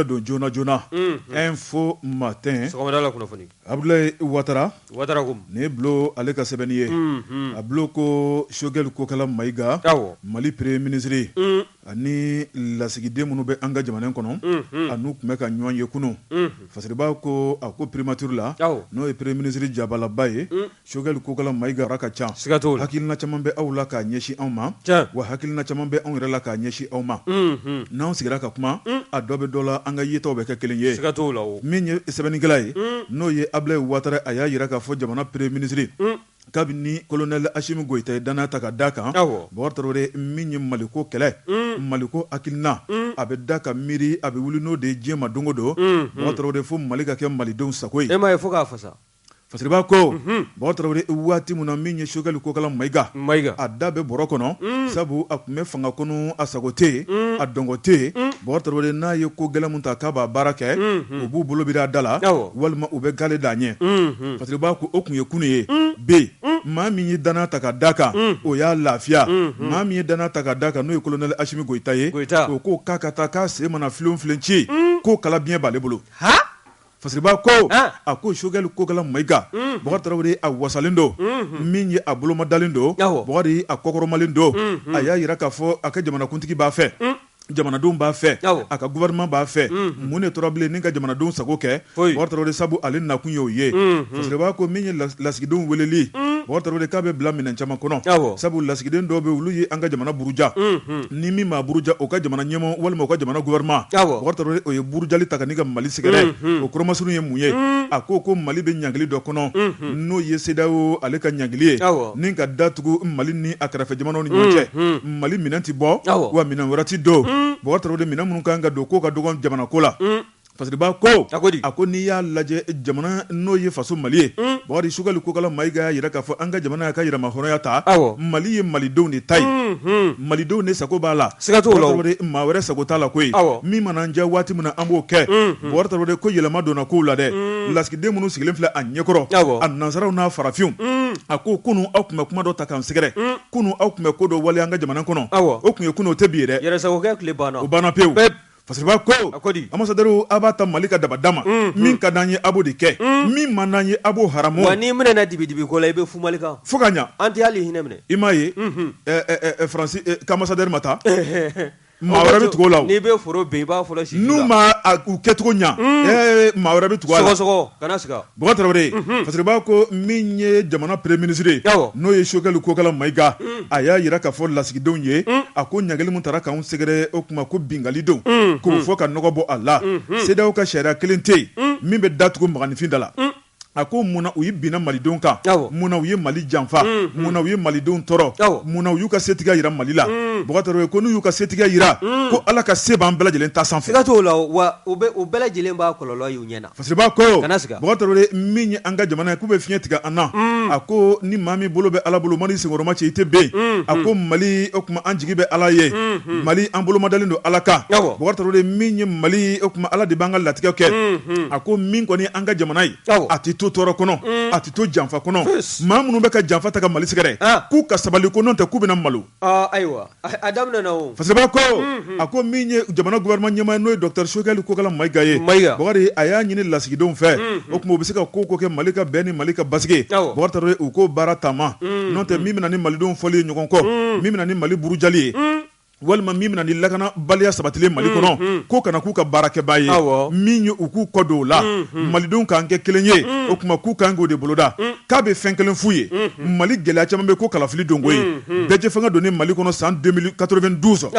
don joona joona info matin Abdoulaye Ouattara ne bulo ale ka sɛbɛnni ye a bulo ko Choguel Kokala Maïga Mali premier ministre ani lasigiden minnu bɛ an ka jamana kɔnɔ anu tun bɛ ka ɲɔgɔn ye kunun fasiriba ko a ko primature la n'o ye premier ministre jabalaba ye Choguel Kokala Maïga ara ka ca hakilina caman bɛ aw la k'a ɲɛsin anw ma wa hakilina caman bɛ anw yɛrɛ la k'a ɲɛsin aw ma n'anw sigira ka kuma a dɔ bɛ dɔ la an ka yetaw bɛ kɛ kelen ye min ye sɛbɛnnikɛla ye n'o ye Abdoulaye Ouattara a y'a jira k'a fɔ jamana premier ministre kabini colonel Assimi Goïta ye danaya ta ka da kan Bokar Traoré min ye Maliko kɛlɛ Maliko hakilina a bɛ da ka miiri a bɛ wuli n'o de ye diɲɛ ma don o don Bokar Traoré fo Mali ka kɛ malidenw sago ye. E ma ye fo k'a fasa. Fasiriba ko Bokar Traoré waati min na min ye Choguel Kokala Maïga a da bɛ bɔrɔ kɔnɔ sabu a tun bɛ fanga kɔnɔ a sago tɛ yen a dɔngɔ tɛ yen Bokar Traoré n'a ye ko gɛlɛn min ta k'a b'a baara kɛ u b'u bolo biri a da la walima u bɛ gale d'a ɲɛ Fasiriba ko o tun ye kunun ye b maa min ye danaya ta ka da kan o y'a lafiya maa min ye danaya ta ka da kan n'o ye colonel Assimi Goïta ye o ko k'a ka taa k'a sen mana filen filen ci k'o kala biɲɛ b'ale bolo. Fasiriba ko a ko Choguel Kokala Maïga Bokar Traoré a wasalen don min ye a bolomadalen don Bokar a kɔkɔrɔmalen don a y'a jira k'a fɔ a ka jamanakuntigi b'a fɛ jamanadenw b'a fɛ a ka gouvernement b'a fɛ mun de tora bilen ni ka jamanadenw sago kɛ Bokar Traoré sabu ale nakun y'o ye Fasiriba ko min ye lasigidenw weleli Bokar Traoré k'a bɛ bila minɛn caman kɔnɔ sabu lasigiden dɔw bɛ olu ye an ka jamana buruja ni min ma buruja o ka jamana ɲɛmɔgɔ walima o ka jamana gouvernement Bokar Traoré o ye burujali ta ka ni ka Mali sɛgɛrɛ o kɔrɔmasuru ye mun ye a ko Mali bɛ ɲangili dɔ kɔnɔ n'o ye CEDEAO ale ka ɲangili ye ni ka datugu Mali ni a kɛrɛfɛ jamanaw ni ɲɔgɔn cɛ Mali minɛn ti bɔ wa minɛn wɛrɛ ti don Bokar Traoré minɛn minnu kan ka don k'o ka dɔgɔn jamana ko la Fasiriba ko a ko n'i y'a lajɛ jamana n'o ye faso Mali ye Bokar Choguel Kokala Maïga y'a jira k'a fɔ an ka jamana y'a ka yɛrɛma hɔrɔnya ta Mali ye malidenw de ta ye malidenw de sago b'a la Bokar Traoré maa wɛrɛ sago t'a la koyi min mana diya waati min na an b'o kɛ Bokar Traoré ko yɛlɛma donna kow la dɛ lasigiden minnu sigilen filɛ a ɲɛkɔrɔ a nansaraw n'a farafinw a ko kunun aw tun bɛ kuma dɔ ta k'an sɛgɛrɛ kunun aw tun bɛ ko dɔ wale an ka jamana kɔnɔ o tun ye kunun o tɛ bi ye dɛ yɛrɛsagokɛ tile banna o banna pewu Fasiriba ko ambassadeur a b'a ta Mali ka dabada ma min ka d'an ye a b'o de kɛ min man d'an ye a b'o haramu wa n'i minɛna dibi ko la i bɛ fu Mali kan fo ka ɲa an tɛ hali hinɛ minɛ i m'a ye Faransi ka ambassadeur ma taa maa wɛrɛ bɛ tugu o la n'i bɛ foro ben i b'a fɔlɔ si n'u ma u kɛcogo ɲa maa wɛrɛ bɛ tugu a la sɔgɔsɔgɔ kana siga Bokar Traoré Fasiriba ko min ye jamana premier ministre n'o ye Choguel Kokala Maïga a y'a jira k'a fɔ lasigidenw ye a ko ɲagali min taara k'anw sɛgɛrɛ o kuma ko bingalidenw k'o fɔ ka nɔgɔ bɔ a la CEDEAO ka sariya kelen tɛ yen min bɛ datugu maganifin da la a ko munna u ye binna malidenw kan munna u ye Mali janfa munna u ye malidenw tɔɔrɔ munna u y'u ka setigiya jira Mali la Bokar Traoré ko n'u y'u ka setigiya jira ko Ala ka se b'an bɛɛ lajɛlen ta sanfɛ siga t'o la wa o bɛɛ lajɛlen b'a kɔlɔlɔ y'u ɲɛna Fasiriba ko Bokar Traoré min ye an ka jamana ye k'u bɛ fiɲɛ tigɛ an na a ko ni maa min bolo bɛ Ala bolo Mali senkɔrɔma cɛ i tɛ ben a ko Mali o kuma an jigi bɛ Ala ye Mali an bolomadalen don Ala kan Bokar Traoré min ye Mali o kuma Ala de b'an ka latigɛw kɛ a ko min kɔni an ka jamana ye a tɛ to tɔɔrɔ kɔnɔ a tɛ to janfa kɔnɔ maa minnu bɛ ka janfa ta ka Mali sɛgɛrɛ k'u ka sabali ko n'o tɛ k'u bɛna malo ayiwa a daminɛna o Fasiriba ko a ko min ye jamana gouvernement ɲɛmaa n'o ye Dr Choguel Kokala Maïga ye Bokar a y'a ɲini lasigidenw fɛ o tuma u bɛ se ka ko kɛ Mali ka bɛn ni Mali ka basigi Bokar Traoré u ko baara taama n'o tɛ min bɛna ni malidenw fɔli ye ɲɔgɔn kɔ min bɛna ni Mali burujali ye walima min bɛna ni lakana baliya sabatilen Mali kɔnɔ ko kana k'u ka baarakɛbaa ye min ye u k'u kɔ don o la malidenw k'an kɛ kelen ye o tuma k'u k'an k'o de boloda k'a bɛ fɛn kelen f'u ye Mali gɛlɛya caman bɛ ko kalafili donko ye bɛɛ fanga donni Mali kɔnɔ san 2092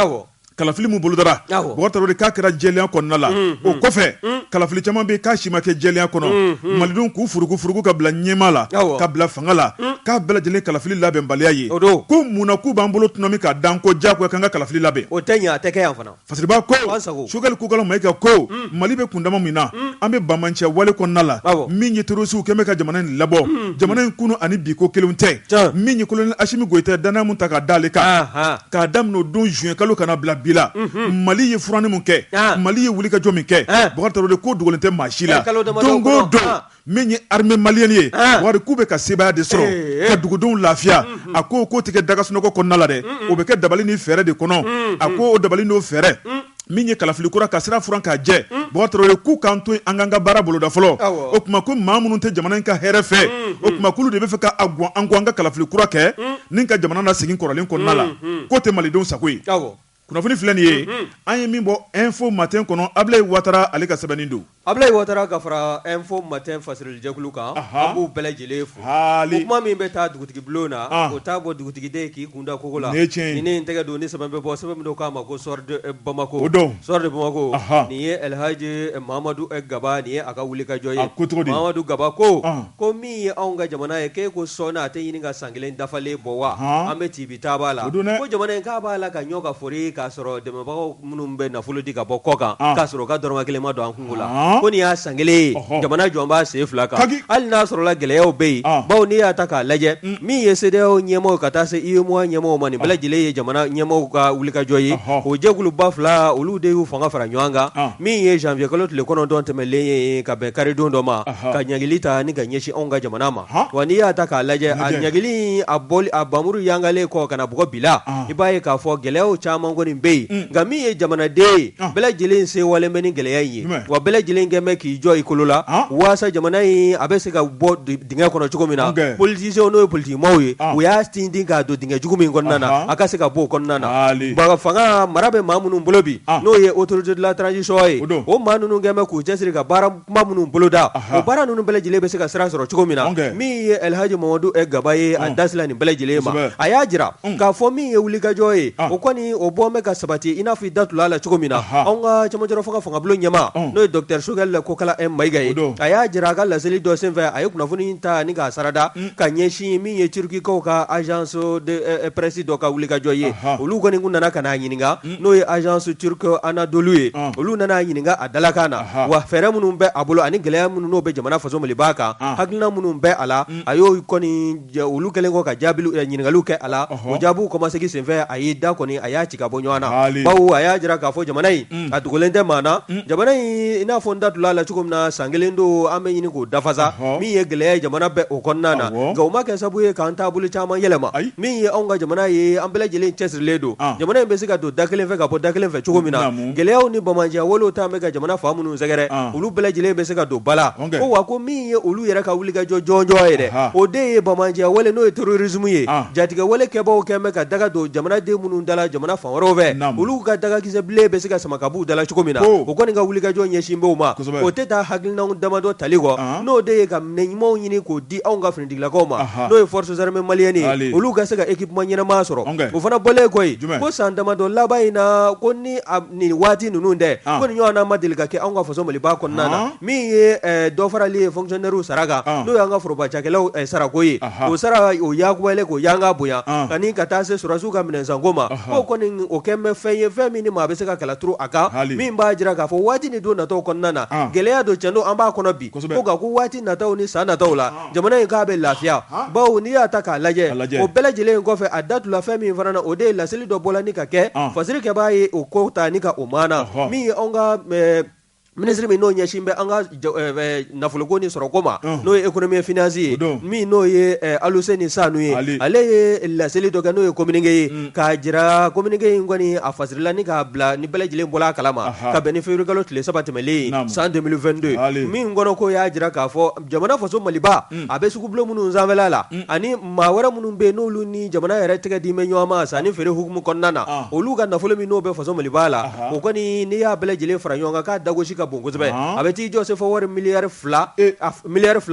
kalafili mun bolodara Bokar Traoré k'a kɛra jɛlenya kɔnɔna la o kɔfɛ kalafili caman bɛ k'a si ma kɛ jɛlenya kɔnɔ malidenw k'u furugu ka bila ɲɛma la ka bila fanga la k'a bɛɛ lajɛlen kalafili labɛnbaliya ye ko munna k'u b'an bolo tuma min k'a dan ko diyagoya k'an ka kalafili labɛn o tɛ ɲɛ a tɛ kɛ yan fana Fasiriba ko Choguel Kokala Maïga ko Mali bɛ kundama min na an bɛ bamancɛ wale kɔnɔna la min ye terrorisiw kɛn bɛ ka jamana in labɔ jamana in kunu ani bi ko kelenw tɛ min ye colonel Assimi Goïta danaya mun ta k'a d'ale kan k'a daminɛ o don juin kalo kana bila bi la Mali ye furanni mun kɛ Mali ye wulikajɔ min kɛ Bokar Traoré ko dogolen tɛ maa si la don o don min ye armée malienne ye wari k'u bɛ ka sebaya de sɔrɔ ka dugudenw lafiya a ko tɛ kɛ dagasunɔgɔ kɔnɔna la dɛ o bɛ kɛ dabali ni fɛɛrɛ de kɔnɔ a ko o dabali n'o fɛɛrɛ min ye kalafili kura ka sira furan ka jɛ Baba Tarawele k'u k'an to an k'an ka baara boloda fɔlɔ o tuma ko maa minnu tɛ jamana in ka hɛrɛ fɛ o tuma k'olu de bɛ fɛ ka an ka kalafili kura kɛ nin ka jamana na segin kɔrɔlen kɔnɔna la k'o tɛ malidenw sago ye kunnafoni filɛ nin ye an ye min bɔ info matin kɔnɔ Ablaye Watara ale ka sɛbɛnni don Ablaye Watara ka fara info matin fasirilijɛkulu kan an b'u bɛɛ lajɛlen fo o kuma min bɛ taa dugutigi bulon na o t'a bɔ dugutigiden k'i kunda kogo la ni ne tɛgɛ don ni sɛbɛn bɛ bɔ sɛbɛn min k'a ma ko sɔri de Bamako sɔri de Bamako nin ye Elhaji Mahamadu Gaba nin ye a ka wulikajɔ ye Mahamadu Gaba ko min ye anw ka jamana ye k'e ko sɔnna a tɛ ɲini ka san kelen dafalen bɔ wa an bɛ ci bi taa b'a la ko jamana in k'a b'a la ka ɲɔ ka fori k'a sɔrɔ dɛmɛbagaw minnu bɛ nafolo di ka bɔ kɔ kan k'a sɔrɔ ka dɔrɔmɛ kelen ma don an kungo la ko nin y'a san kelen ye jamana jɔn b'a sen fila kan hali n'a sɔrɔla gɛlɛyaw bɛ yen bawo n'i y'a ta k'a lajɛ min ye CEDEAO ɲɛmɔgɔ ka taa se UEMOA ɲɛmɔgɔ ma nin bɛɛ lajɛlen ye jamana ɲɛmɔgɔ ka wulikajɔ ye o jɛkuluba fila olu de y'u fanga fara ɲɔgɔn kan min ye janvier kalo tile 9 tɛmɛlen ye ka bɛn karidon dɔ ma ka ɲagili ta ni ka ɲɛsin anw ka jamana ma wa n'i y'a ta k'a lajɛ a ɲagili a bamuru yangalen kɔ ka na bɔgɔ bila i b'a ye k'a fɔ gɛlɛyaw caman kɔni bɛ yen nka min ye jamanaden ye bɛɛ lajɛlen sewalen bɛ ni gɛlɛya in ye wa bɛɛ lajɛlen kɛn bɛ k'i jɔ i kolo la waasa jamana in a bɛ se ka bɔ dingɛ kɔnɔ cogo min na politisiyɛnw n'o ye politikimaaw ye u y'a tintin k'a don dingɛ jugu min kɔnɔna na a ka se ka bɔ o kɔnɔna na fanga mara bɛ maa minnu bolo bi n'o ye autorité de la transition ye o maa ninnu kɛn bɛ k'u cɛsiri ka baara kuma minnu boloda o baara ninnu bɛɛ lajɛlen bɛ se ka sira sɔrɔ cogo min na min ye Elhaji Mahamadu Gaba ye a dasila nin bɛɛ lajɛlen ma a y'a jira k'a fɔ min ye wulikajɔ ye o kɔni o bɔ bɛ ka sabati i n'a fɔ i datula la cogo min na anw ka cɛmancɛrɔ fangabulon ɲɛma n'o ye Dr Sogɛl Kokala Mayiga ye a y'a jira a ka laseli dɔ senfɛ a ye kunnafoni ta ni k'a sarada ka ɲɛsin min ye turkikaw ka agence de presse dɔ ka wulikajɔ ye olu kɔni kun nana ka n'a ɲininka n'o ye agence turque Anadolu ye olu nana ɲininka a dalakan na wa fɛɛrɛ minnu bɛ a bolo ani gɛlɛya minnu n'o bɛ jamana faso Maliba kan hakilina minnu bɛ a la a y'o kɔni olu kɛlen kɔ ka ɲininkaliw kɛ a la o jaabiw kɔmasegi senfɛ a y'i da kɔni a y'a ci ka bɔ ɲɔgɔn na bawo a y'a jira k'a fɔ jamana in a dogolen tɛ maa na jamana in i n'a fɔ n da tula la cogo min na san kelen don an bɛ ɲini k'o dafasa min ye gɛlɛya ye jamana bɛɛ o kɔnɔna na nka o ma kɛ sabu ye k'an taabolo caman yɛlɛma min ye anw ka jamana ye an bɛɛ lajɛlen cɛsirilen don jamana in bɛ se ka don da kelen fɛ ka bɔ da kelen fɛ cogo min na gɛlɛyaw ni bamajiya walew ta bɛ ka jamana fa minnu sɛgɛrɛ olu bɛɛ lajɛlen bɛ se ka don bala ko wa ko min ye olu yɛrɛ ka wulikajɔ jɔnjɔn ye dɛ o de ye bamajiya wale n'o ye terrorisme ye jatigɛ wale kɛbaaw kɛn bɛ ka daga don jamanaden minnu dala jamana fan wɛrɛw fɛ olu ka dagakisɛ bilen bɛ se ka sama ka b'u dala cogo min na o kɔni ka wulikajɔ ɲɛsin b'o ma o tɛ taa hakilinaw damadɔ tali kɔ n'o de ye ka minɛ ɲumanw ɲini k'o di anw ka finitigilakaw ma n'o ye forces armées maliennes ye olu ka se ka équipement ɲɛnama sɔrɔ o fana bɔlen koyi ko san damadɔ laban in na ko ni nin waati ninnu dɛ ko nin ɲɔgɔnna ma deli ka kɛ anw ka faso Maliba kɔnɔna na min ye dɔ farali ye fonctionnaires sara kan n'o y'an ka forobacakɛlaw sarako ye o sara o yakubalen k'o yanga bonya ani ka taa se sɔrɔsiw ka minɛnsanko ma ko kɔni o kɛn bɛ fɛn ye fɛn min ni maa bɛ se ka kala turu a kan min b'a jira k'a fɔ waati ni don nataw kɔnɔna na gɛlɛya don cɛn don an b'a kɔnɔ bi ko nka ko waati nataw ni san nataw la jamana in k'a bɛ lafiya bawo n'i y'a ta k'a lajɛ o bɛɛ lajɛlen kɔfɛ a datula fɛn min fana na o de ye laseli dɔ bɔla ni ka kɛ fasirikɛ b'a ye o ko ta ni ka o maana min ye anw ka ministre min n'o ɲɛsin bɛ an ka nafoloko ni sɔrɔko ma n'o ye économie et finance ye min n'o ye Aluseni Sanu ye ale ye laseli dɔ kɛ n'o ye communiqué ye k'a jira communiqué in kɔni a fasirila ni k'a bila ni bɛɛ lajɛlen bɔla a kalama ka bɛn ni février kalo tile 3 tɛmɛlen san 2022 min kɔnɔ ko y'a jira k'a fɔ jamana faso Maliba a bɛ sugubulon minnu sanfɛla la ani maa wɛrɛ minnu bɛ yen n'olu ni jamana yɛrɛ tɛgɛ di mɛ ɲɔgɔn ma sanni feere hukumu kɔnɔna na olu ka nafolo min n'o bɛ faso Maliba la o kɔni n'i y'a bɛɛ lajɛlen fara ɲɔgɔn kan k'a dagosi ka bon kosɛbɛ a bɛ t'i jɔ se fɔ wari miliyari fila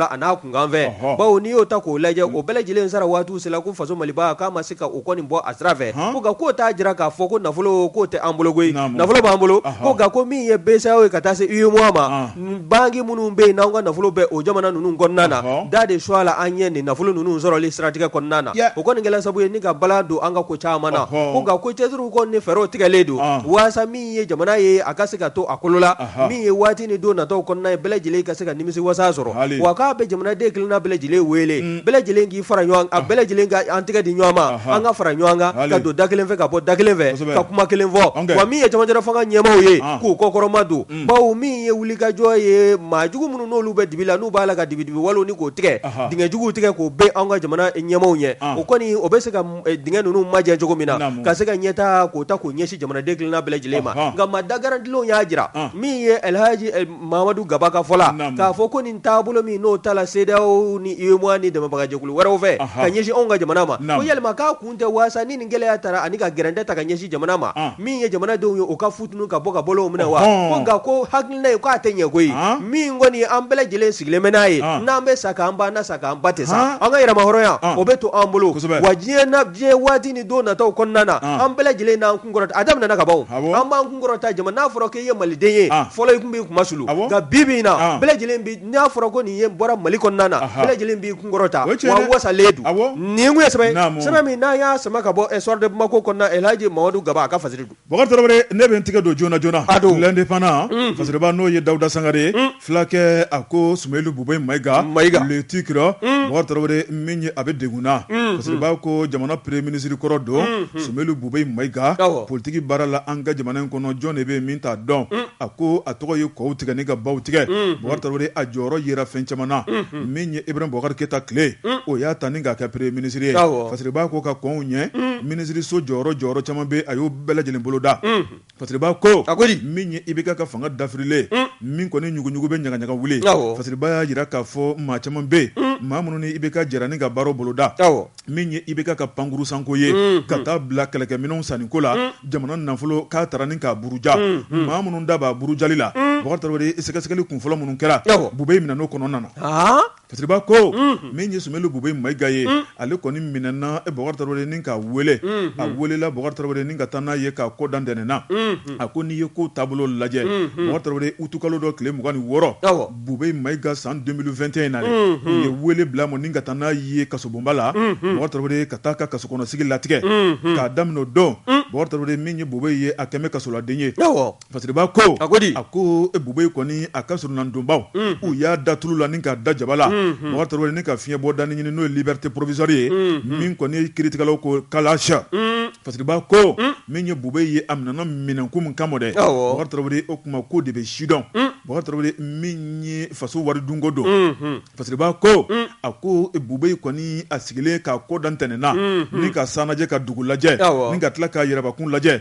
a n'a kunkan fɛ bawo n'i y'o ta k'o lajɛ o bɛɛ lajɛlen sara waatiw sela ko faso Maliba k'a ma se ka o kɔni bɔ a sira fɛ ko nka k'o t'a jira k'a fɔ ko nafolo k'o tɛ an bolo koyi nafolo b'an bolo ko nka ko min ye BCEAO ye ka taa se UEMOA ma banki minnu bɛ yen n'anw ka nafolo bɛ o jamana ninnu kɔnɔna na da de choix la an ye nin nafolo ninnu sɔrɔli siratigɛ kɔnɔna na o kɔni kɛla sabu ye ni ka bala don an ka ko caman na ko nka ko cɛsiriw kɔni ni fɛɛrɛw tigɛlen don waasa min ye jamana ye a ka se ka to a kolo la min min ye waati ni don nataw kɔnɔna ye bɛɛ lajɛlen ka se ka nimisi wasa sɔrɔ wa k'a bɛ jamanaden kelenna bɛɛ lajɛlen wele bɛɛ lajɛlen k'i fara ɲɔgɔn a bɛɛ lajɛlen ka an tɛgɛ di ɲɔgɔn ma an ka fara ɲɔgɔn kan ka don da kelen fɛ ka bɔ da kelen fɛ ka kuma kelen fɔ wa min ye camancɛ fanga ɲɛmaaw ye k'u kɔkɔrɔma don bawo min ye wulikajɔ ye maa jugu minnu n'olu bɛ dibi la n'u b'a la ka dibi waliw ni k'o tigɛ dingɛ juguw tigɛ k'o bɛn an ka jamana ɲɛmaaw ɲɛ o kɔni o bɛ se ka dingɛ ninnu majɛ cogo min na ka se ka ɲɛtaa k'o ta k'o ɲɛsin jamanaden kelenna bɛɛ lajɛlen ma nka maa da garantilenw y'a jira min ye Elhaji Mamadu Gaba ka fɔ la k'a fɔ ko nin taabolo min n'o ta la CEDEAO ni UEMOA ni dɛmɛbagajɛkulu wɛrɛw fɛ ka ɲɛsin anw ka jamana ma ko yalima k'a kun tɛ waasa ni nin gɛlɛya taara ani ka gɛrɛntɛ ta ka ɲɛsin jamana ma min ye jamanadenw ye o ka futunu ka bɔ ka bɔlɔw minɛ wa ko nka ko hakilina ye k'a tɛ ɲɛ koyi min kɔni an bɛɛ lajɛlen sigilen bɛ n'a ye n'an bɛ sa k'an ba na sa k'an ba tɛ sa an ka yɛrɛma hɔrɔnya o bɛ to an bolo wa diɲɛ waati ni don nataw kɔnɔna na an bɛɛ lajɛlen n'an kun kɔrɔta a daminɛna ka ban an b'an kun kɔrɔta jamana n'a fɔra k'i ye maliden ye fɔlɔ i kun b'i kuma sulu nka bi bi in na bɛɛ lajɛlen bi n'a fɔra ko nin ye bɔra Mali kɔnɔna na bɛɛ lajɛlen b'i kun kɔrɔta wa wasalen don nin kun ye sɛbɛn min n'an y'a sama ka bɔ Espoir de Bamako kɔnɔna Elhaji Mamadu Gaba a ka fasiri don Bɔkari Tarawele ne bɛ n tigɛ don joona l'indépendant fasiriba n'o ye Dawuda Sangare fulakɛ a ko Sumailu Bubɛ Mayiga le titre Bɔkari Tarawele min ye a bɛ degunna fasiriba ko jamana premier ministre kɔrɔ don Sumailu Bubɛ Mayiga politique baara la an ka jamana in kɔnɔ jɔn de bɛ min t'a dɔn a ko a tɔgɔ ye kɔw tigɛ ni ka baw tigɛ Bɔkari Tarawele a jɔyɔrɔ yera fɛn caman na min ye Ibrahim Boubacar Keita tile o y'a ta ni k'a kɛ premier ministre ye fasiriba ko ka kɔnw ɲɛ ministre so jɔyɔrɔ caman bɛ a y'o bɛɛ lajɛlen bolo da fasiriba ko min ye IBK ka fanga dafirilen min kɔni ɲuguɲugu bɛ ɲagaɲaga wuli fasiriba y'a jira k'a fɔ maa caman bɛ maa minnu ni IBK jɛra ni ka baaraw bolo da min ye IBK ka pankuru sanko ye ka taa bila kɛlɛkɛminɛnw sanniko la jamana nafolo k'a taara ni k'a buruja maa minnu da b'a burujali la Bɔkari Tarawele sɛgɛsɛgɛli kunfɔlɔ minnu kɛra Bubɛ minɛ n'o kɔnɔna na fasiriba ko min ye Sumailu Bubɛ Mayiga ye ale kɔni minɛna Bɔkari Tarawele ni k'a wele a welela Bɔkari Tarawele ni ka taa n'a ye k'a ko dandɛnɛna a ko n'i ye ko taabolo lajɛ Bɔkari Tarawele utukalo dɔ tile 26 Bubɛ Mayiga san 2021 na u ye wele bila mo ni ka taa n'a ye kasobonba la Bɔkari Tarawele ka taa ka kasokɔnɔsigi latigɛ k'a daminɛ o don Bɔkari Tarawele min ye Bubɛ ye a kɛmɛ kasoladen ye fasiriba ko a ko Bubɛ kɔni a ka surunandonbaw u y'a da tulu la ni k'a da jaba la Bɔkari Tarawele ni ka fiɲɛ bɔ dani ɲini n'o ye liberté provisoire ye min kɔni kiritigɛlaw ko kalasha fasiriba ko min ye Bubɛ ye a minɛna minɛnko min kama dɛ Bɔkari Tarawele o kuma ko de bɛ sidɔn Bɔkari Tarawele min ye faso wari dunko don fasiriba ko a ko Bubɛ kɔni a sigilen k'a ko dan tɛnɛnna ni ka sanajɛ ka dugu lajɛ ni ka tila ka yɛrɛbakun lajɛ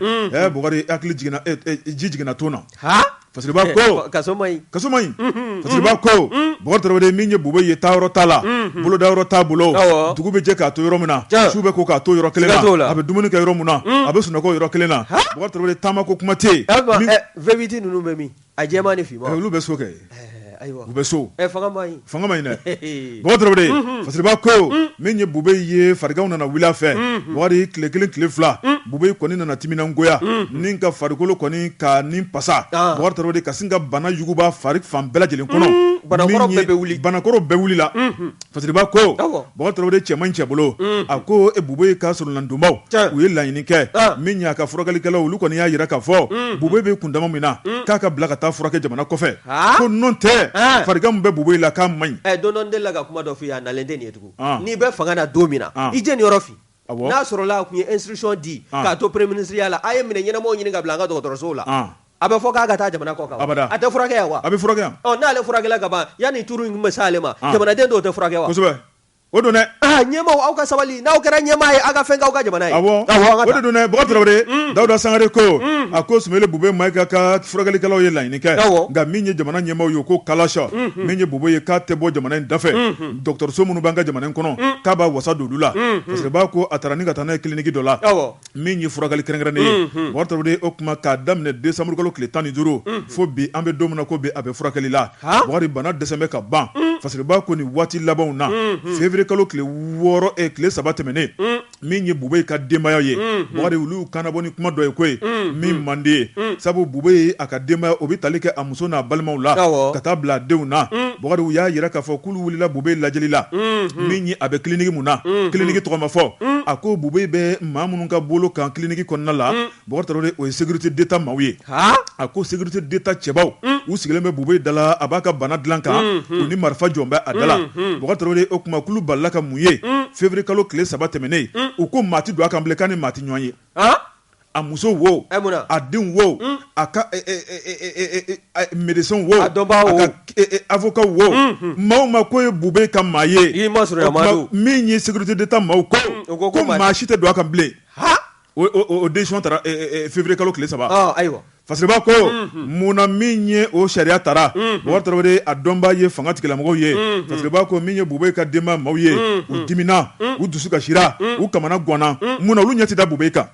Bɔkari hakili jiginna ji jiginna ton na fasiriba ko kaso maɲi fasiriba ko Bɔkari Tarawele min ye Bubɛ ye taayɔrɔ t'a la bolodayɔrɔ t'a bolo dugu bɛ jɛ k'a to yɔrɔ min na su bɛ ko k'a to yɔrɔ kelen na a bɛ dumuni kɛ yɔrɔ min na a bɛ sunɔgɔ yɔrɔ kelen na Bɔkari Tarawele taama ko kuma tɛ yen vérité ninnu bɛ min a jɛman ni finman olu bɛ so kɛ u bɛ so fanga maɲi dɛ Bɔkari Tarawele fasiriba ko min ye Bubɛ ye fariganw nana wuli a fɛ Bɔkari tile 1 tile 2 Bubɛ kɔni nana timinangoya ni ka farikolo kɔni ka ni pasa Bɔkari Tarawele ka sin ka bana yuguba fari fan bɛɛ lajɛlen kɔnɔ banakɔrɔ bɛɛ wulila fasiriba ko Bɔkari Tarawele cɛman cɛ bolo a ko Bubɛ ka surunlandonbaw u ye laɲini kɛ min y'a ka furakɛlikɛlaw olu kɔni y'a jira k'a fɔ Bubɛ bɛ kundama min na k'a ka bila ka taa furakɛ jamana kɔfɛ ko n'o tɛ farigan min bɛ Bubɛ la k'a maɲi don dɔ n delila ka kuma dɔ f'i ye a nalen tɛ nin ye tugun n'i bɛ fanga na don min na i jɛ nin yɔrɔ fin n'a sɔrɔla a kun ye instruction di k'a to premier ministre ya la a ye minɛ ɲɛnamaw ɲini ka bila an ka dɔgɔtɔrɔsow la a bɛ fɔ k'a ka taa jamana kɔ kan a tɛ furakɛ yan wa a bɛ furakɛ yan n'ale furakɛla ka ban yanni turu in bɛ se ale ma jamanaden dɔw tɛ furakɛ wa kosɛbɛ o don dɛ ɲɛmaw aw ka sabali n'aw kɛra ɲɛmaa ye aw ka fɛn k'aw ka jamana ye o de don dɛ Bɔkari Tarawele Dawuda Sangare ko a ko Sumailu Bubɛ Mayiga ka furakɛlikɛlaw ye laɲini kɛ nka min ye jamana ɲɛmaaw ye ko kalasha min ye Bubɛ ye k'a tɛ bɔ jamana in dafɛ dɔgɔtɔrɔso minnu b'an ka jamana in kɔnɔ k'a b'a wasa don olu la fasiriba ko a taara ni ka taa n'a ye kiliniki dɔ la min ye furakɛli kɛrɛnkɛrɛnnen ye Bɔkari Tarawele o kuma k'a daminɛ décembre kalo tile 15 fo bi an bɛ don min na ko bi a bɛ furakɛli la Bɔkari bana dɛsɛ bɛ ka ban fasiriba ko nin waati labanw na février kalo tile 6 tile 3 tɛmɛnen min ye Bubɛ ka denbaya ye Bɔkari olu kana bɔ ni kuma dɔ ye koyi min man di ye sabu Bubɛ ye a ka denbaya o bɛ tali kɛ a muso n'a balimaw la ka taa bila a denw na Bɔkari u y'a jira k'a fɔ k'olu wulila Bubɛ lajɛli la min ye a bɛ kiliniki mun na kiliniki tɔgɔ ma fɔ a ko Bubé bɛ maa minnu ka bolo kan clinique kɔnɔna la Boubacar Traoré o ye sécurité d'état maaw ye a ko sécurité d'état cɛbaw u sigilen bɛ Bubé dala a b'a ka bana dilan kan u ni marifa jɔn bɛ a dala Boubacar Traoré o kuma kulu balila ka mun ye février kalo tile 3 tɛmɛnen u ko maa ti don a kan bilen k'a ni maa ti ɲɔgɔn ye a muso wo a den wo a ka médecin wo a ka avocat wo maaw ma ko ye Bubé ka maa ye min ye sécurité d'état maaw ko maa si tɛ don a kan bilen o décision taara février kalo tile 3 ayiwa Fasiriba ko munna min ye o sariya tara Boubacar Traoré a dɔnbaa ye fanga tigilamɔgɔw ye Fasiriba ko min ye Bubé ka denba maaw ye u dimina u dusu kasira u kamana gɔnna munna olu ɲɛ ti da Bubé kan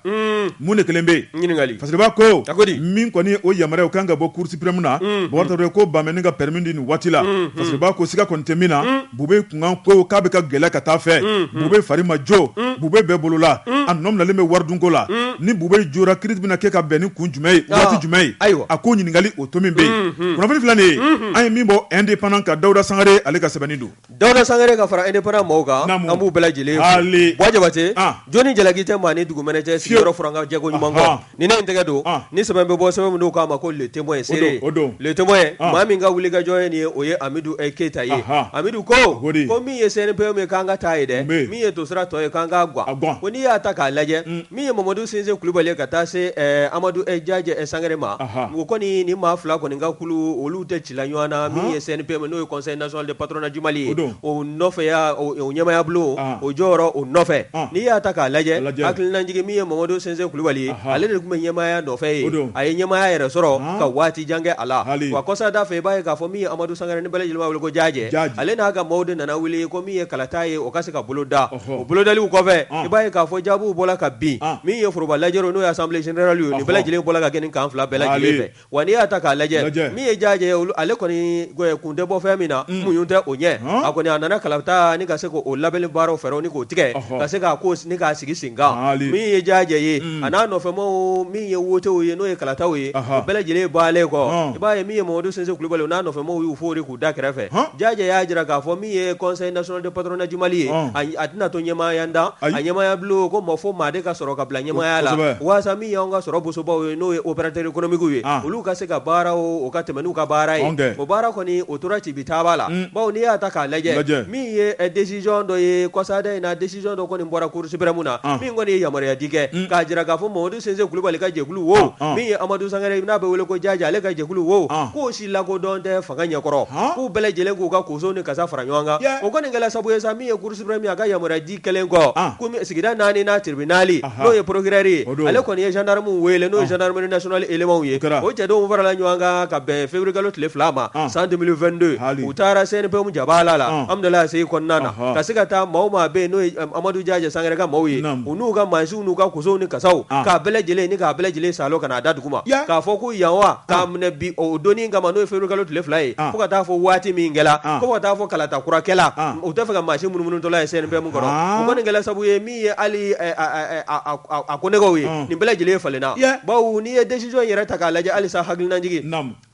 mun de kelen bɛ yen Fasiriba ko min kɔni o yamaruya o kan ka bɔ Cour suprême na Boubacar Traoré ko ban bɛ ne ka permis di nin waati la Fasiriba ko siga kɔni tɛ min na Bubé kunkan ko k'a bɛ ka gɛlɛya ka taa fɛ Bubé fari ma jo Bubé bɛɛ bolola a nɔ minɛlen bɛ waridunko la ni Bubé jora kiiri bɛna kɛ ka bɛn ni kun jumɛn ye waati jumɛn ye a ko ɲininkali o to min bɛ yen kunnafoni filɛ nin ye an ye min bɔ indépendant ka Dawuda Sangare ale ka sɛbɛnni don Dawuda Sangare ka fara indépendant maaw kan an b'u bɛɛ lajɛlen fo Bois Jabate Joni Jalaki tɛ maa ni dugumɛnɛ cɛ sigiyɔrɔ Furanga jɛko ɲuman kɔ ni ne in tɛgɛ don ni sɛbɛn bɛ bɔ sɛbɛn min n'o k'a ma ko le témoin seere le témoin maa min ka wulikajɔ ye nin ye o ye Amidou Keita ye Amidou ko min ye CNPM ye k'an ka taa ye dɛ min ye tosira tɔ ye k'an ka gwan ko n'i y'a ta k'a lajɛ min ye Mamadou Sinse Kulibali ye ka taa se Amadou Jajɛ Sangare ma o kɔni ni maa fila kɔni ka kulu olu tɛ cila ɲɔgɔn na min ye CNPM n'o ye Conseil national de patronat du Mali ye o nɔfɛ o ɲɛmaya bulon o jɔyɔrɔ o nɔfɛ n'i y'a ta k'a lajɛ hakilinajigi min ye Mamadou Sinse Kulibali ye ale de tun bɛ ɲɛmaya nɔfɛ ye a ye ɲɛmaya yɛrɛ sɔrɔ ka waati jan kɛ a la wa kɔsada fɛ i b'a ye k'a fɔ min ye Amadou Sangare ni bɛɛ lajɛlen b'a wele ko Jajɛ ale n'a ka maaw de nana wuli ko min ye kalata ye o ka se ka bolo da o bolodaliw kɔfɛ i b'a ye k'a fɔ jaabiw bɔra ka bin min ye foroba lajɛro n'o ye assemblée générale ye nin bɛɛ lajɛlen bɔra ka kɛ nin kan fila bɛɛ lajɛlen fɛ wa n'i y'a ta k'a lajɛ min ye Jajɛ ye ale kɔni kun tɛ bɔ fɛn min na muɲu tɛ o ɲɛ a kɔni a nana kalata ni ka se k'o labɛnni baaraw fɛɛrɛw ni k'o tigɛ ka se k'a ko ni k'a sigi sen kan min ye Jajɛ ye a n'a nɔfɛmaw min ye wotew ye n'o ye kalataw ye o bɛɛ lajɛlen baalen kɔ i b'a ye min ye Mamadou Sinse Kulibali o n'a nɔfɛmaw y'u fori k'u da kɛrɛfɛ Jajɛ y'a jira k'a fɔ min ye Conseil national de patronat du Mali ye a tɛna to ɲɛmaaya da a ɲɛmaaya bulon ko fo maa de ka sɔrɔ ka bila ɲɛmaaya la waasa min y'anw ka sɔrɔ bosobaw ye n'o ye opérateur économique ye olu ka se ka baaraw o ka tɛmɛ n'u ka baara ye o baara kɔni o tora ci bi taaba la bawo n'i y'a ta k'a lajɛ min ye décision dɔ ye kɔsada in na décision dɔ kɔni bɔra Cour suprême na min kɔni ye yamaruya di kɛ k'a jira k'a fɔ Mamadou Sinse Kulibali ka jɛkulu wo min ye Amadou Sangare n'a bɛ wele ko Jajɛ ale ka jɛkulu wo k'o si lakodɔn tɛ fanga ɲɛkɔrɔ k'u bɛɛ lajɛlen k'u ka koso ni kasa fara ɲɔgɔn kan o kɔni kɛla sabu ye sa min ye Cour suprême a ka yamaruya di kɛlen kɔ ko sigida 4 na tribunal n'o ye procureur ye ale kɔni ye gendarme wele n'o ye gendarmerie nationale élément ye o cɛdenw farala ɲɔgɔn kan ka bɛn février kalo tile 2 ma san 2022 u taara CNPM jabala la amdala sey kɔnɔna na ka se ka taa maaw maa bɛ n'o ye Amadou Jajɛ Sangare ka maaw ye u n'u ka mansiw n'u ka kosow ni kasaw k'a bɛɛ lajɛlen ni k'a bɛɛ lajɛlen salo ka n'a da dugu ma k'a fɔ ko yan wa k'a minɛ bi o donni kama n'o ye février kalo tile 2 ye fo ka taa fɔ waati min kɛla fo ka taa fɔ kalata kurakɛla u tɛ fɛ ka mansi munumunutɔla ye CNPM kɔnɔ o kɔni kɛla sabu ye min ye hali a ko nɛgɛw ye nin bɛɛ lajɛlen falenna bawo n'i ye décision yɛrɛ ta k'a lajɛ halisa hakilinajigi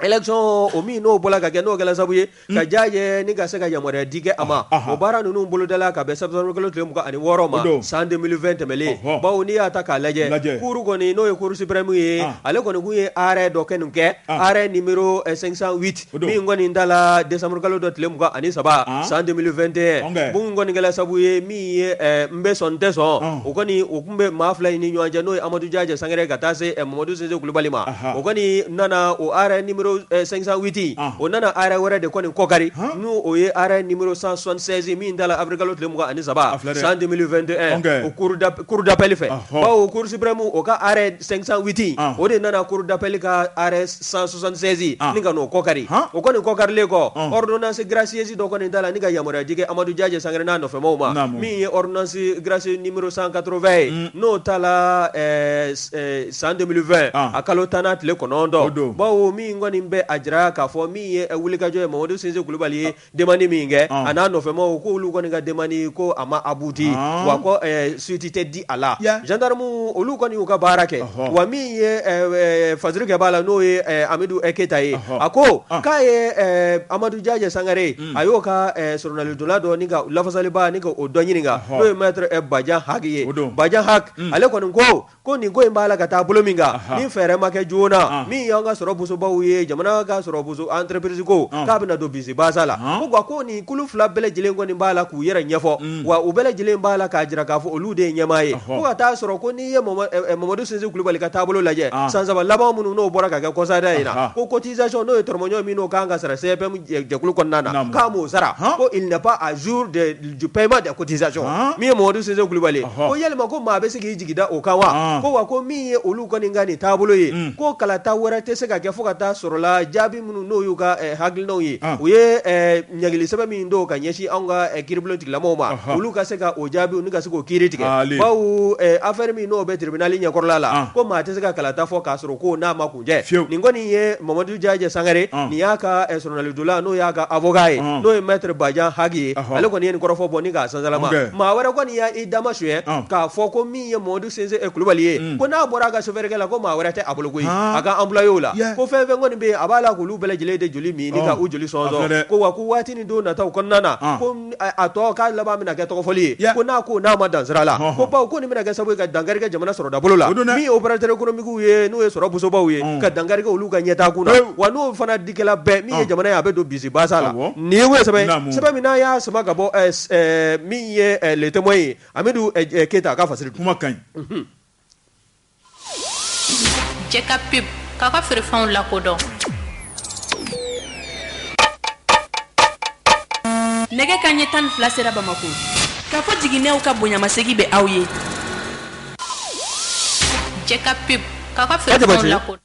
élection o min n'o bɔra ka kɛ n'o kɛla sabu ye ka Jajɛ ni ka se ka yamaruya di kɛ a ma o baara ninnu bolodala ka bɛn septembre kalo tile 26 ma san 2020 tɛmɛlen bawo n'i y'a ta k'a lajɛ cour kɔni n'o ye Cour suprême ye ale kɔni kun ye arrêt dɔ kɛ nin kɛ arrêt numéro 508 min kɔni dala décembre kalo dɔ tile 23 san 2021 mun kɔni kɛla sabu ye min ye n bɛ sɔn n tɛ sɔn o kɔni o kun bɛ maa fila ni ɲɔgɔn cɛ n'o ye Amadou Jajɛ Sangare ka taa se Mamadou Sinse Kulibali ma o kɔni nana o arrêt numéro 508 o nana arrêt wɛrɛ de kɔni kɔkari n'o o ye arrêt numéro 176 min dala avril kalo tile 23 san 2021 o cour d'appel fɛ bawo Cour suprême o ka arrêt 508 o de nana cour d'appel ka arrêt 176 ni ka n'o kɔkari o kɔni kɔkarilen kɔ ordonnance gracieuse dɔ kɔni dala ni ka yamaruya di kɛ Amadou Jajɛ Sangare n'a nɔfɛmaw ma min ye ordonnance gracieuse numéro 180 ye n'o ta la san 2020 a kalo tanna tile 9 bawo min kɔni bɛ a jira k'a fɔ min ye wulikajɔ ye Mamadu Sinse Kulubali ye demande min kɛ a n'a nɔfɛmaw ko olu kɔni ka demande ko a ma abouti wa ko suite tɛ di a la gendarme olu kɔni y'u ka baara kɛ wa min ye fajiri kɛ b'a la n'o ye Amidou Eketa ye a ko k'a ye Amadou Diaje Sangare a y'o ka journaliste dɔ ni ka lafasaliba ni ka o dɔ ɲininka n'o ye maître Bajan Hak ye Bajan Hak ale kɔni ko nin ko in b'a la ka taa bolo min kan ni fɛɛrɛ ma kɛ joona min y'an ka sɔrɔ bosobaw ye jamana ka sɔrɔ boso entreprise ko k'a bɛna don bisi basa la ko nin kulu fila bɛɛ lajɛlen kɔni b'a la k'u yɛrɛ ɲɛfɔ wa u bɛɛ lajɛlen b'a la k'a jira k'a fɔ olu de ye ɲɛmaa ye ko ka taa sɔrɔ ko n'i ye Mamadu Sinse Kulubali ka taabolo lajɛ san 3 laban minnu n'o bɔra ka kɛ kɔsada in na ko cotisation n'o ye tɔrɔmɔɲɔgɔn min n'o kan ka sara CPM jɛkulu kɔnɔna na k'a m'o sara ko il n'est pas à jour du paiement des cotisations min ye Mamadu Sinse Kulubali ko yalima ko maa bɛ se k'i jigi da o kan wa ko min ye olu kɔni ka nin taabolo ye ko kalata wɛrɛ tɛ se ka kɛ fo ka taa sɔrɔ la jaabi minnu n'o y'u ka hakilinaw ye u ye ɲagili sɛbɛn min do ka ɲɛsin anw ka kiiribulon tigilamɔgɔw ma olu ka se ka o jaabi ni ka se k'o kiiri tigɛ bawo affaire min n'o bɛ tribunal ɲɛkɔrɔla la ko maa tɛ se ka kalata fɔ k'a sɔrɔ ko n'a ma kunjɛ nin kɔni ye Mamadu Diaje Sangare nin y'a ka journaliste n'o y'a ka avocat ye n'o ye maître Bajan Hak ye ale kɔni ye nin kɔrɔfɔ bɔ ni k'a sansalama maa wɛrɛ kɔni y'a i dama suyɛ k'a fɔ ko min ye Mamadu Sinse Kulubali ye ko n'a bɔra a ka chauffeur kɛ la ko maa wɛrɛ tɛ a bolo koyi a ka employé o la ko fɛn fɛn kɔni bɛ yen a b'a la k'olu bɛɛ lajɛlen de joli min ni ka u joli sɔnsɔn ko wa ko waati ni don nataw kɔnɔna na ko a tɔ k'a laban bɛna kɛ tɔgɔfɔli ye ko n'a ma dan sira la ko bawo ko nin bɛna kɛ sababu ye ka dankari kɛ jamana sɔrɔ dabolo la min ye opérateur économique ye n'o ye sɔrɔ bosobaw ye ka dankari kɛ olu ka ɲɛtaa kun na wa n'o fana dikɛla bɛɛ min ye jamana ye a bɛ don bisi basa la nin ye sɛbɛn min n'a y'a sama ka bɔ min ye le témoin ye Amidou Eketa a ka fasiri kuma ka ɲi Jɛka pub k'a ka feerefɛnw lakodɔn nɛgɛ kanɲɛ 12 sera Bamako k'a fɔ jiginɛw ka bonyamasegi bɛ aw ye Jɛka pub k'a ka feerefɛnw lakodɔn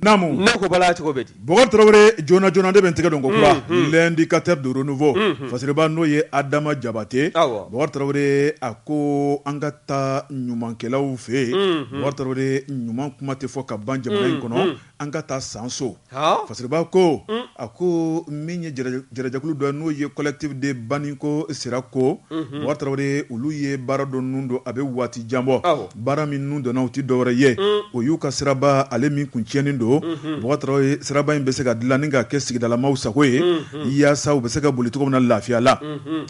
Namu ne ko bala cogo bɛ di Bokar Traoré jona de bɛ tigɛ don ko kura l'indicateur de renouveau fasiriba n'o ye Adama Jabate Bokar Traoré a ko an ka taa ɲumankɛlaw fɛ Bokar Traoré ɲuman kuma tɛ fɔ ka ban jamana in kɔnɔ an ka taa sanso fasiriba ko a ko min ye jɛrɛjɛkulu dɔ n'o ye collectif de Baninko Sirako Bokar Traoré olu ye baara dɔ nun don a bɛ waati jan bɔ baara min nun donna u tɛ dɔwɛrɛ ye o y'u ka siraba ale min kun tiɲɛnen don Bokar Traoré siraba in bɛ se ka dilan ni ka kɛ sigidalamaw sago ye yaasa u bɛ se ka boli cogo min na lafiya la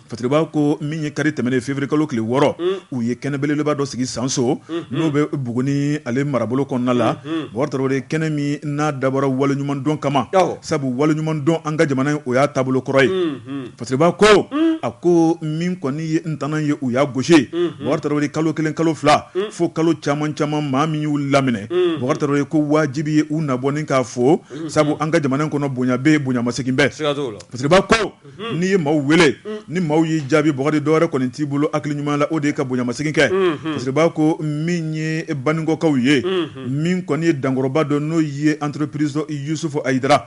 fasiriba ko min ye kari tɛmɛnen février kalo tile 6 u ye kɛnɛ belebeleba dɔ sigi sanso n'o bɛ Buguni ale marabolo kɔnɔna la Bokar Traoré kɛnɛ min n'a dabɔra waleɲumandɔn kama sabu waleɲumandɔn an ka jamana o y'a taabolo kɔrɔ ye fasiriba ko a ko min kɔni ye ntana ye u y'a gosi Bokar Traoré kalo 1 kalo 2 fo kalo caman maa min y'u laminɛ Bokar Traoré ko wajibi ye u nabɔni k'a fo sabu an ka jamana in kɔnɔ bonya bɛ bonya masegin bɛɛ fasiriba ko n'i ye maaw wele ni maaw y'i jaabi Bokar dɔwɛrɛ kɔni t'i bolo hakili ɲuman la o de ye ka bonya masegin kɛ fasiriba ko min ye baninkɔkaw ye min kɔni ye dankɔrɔba dɔ n'o ye entreprise Yusufu Ayidara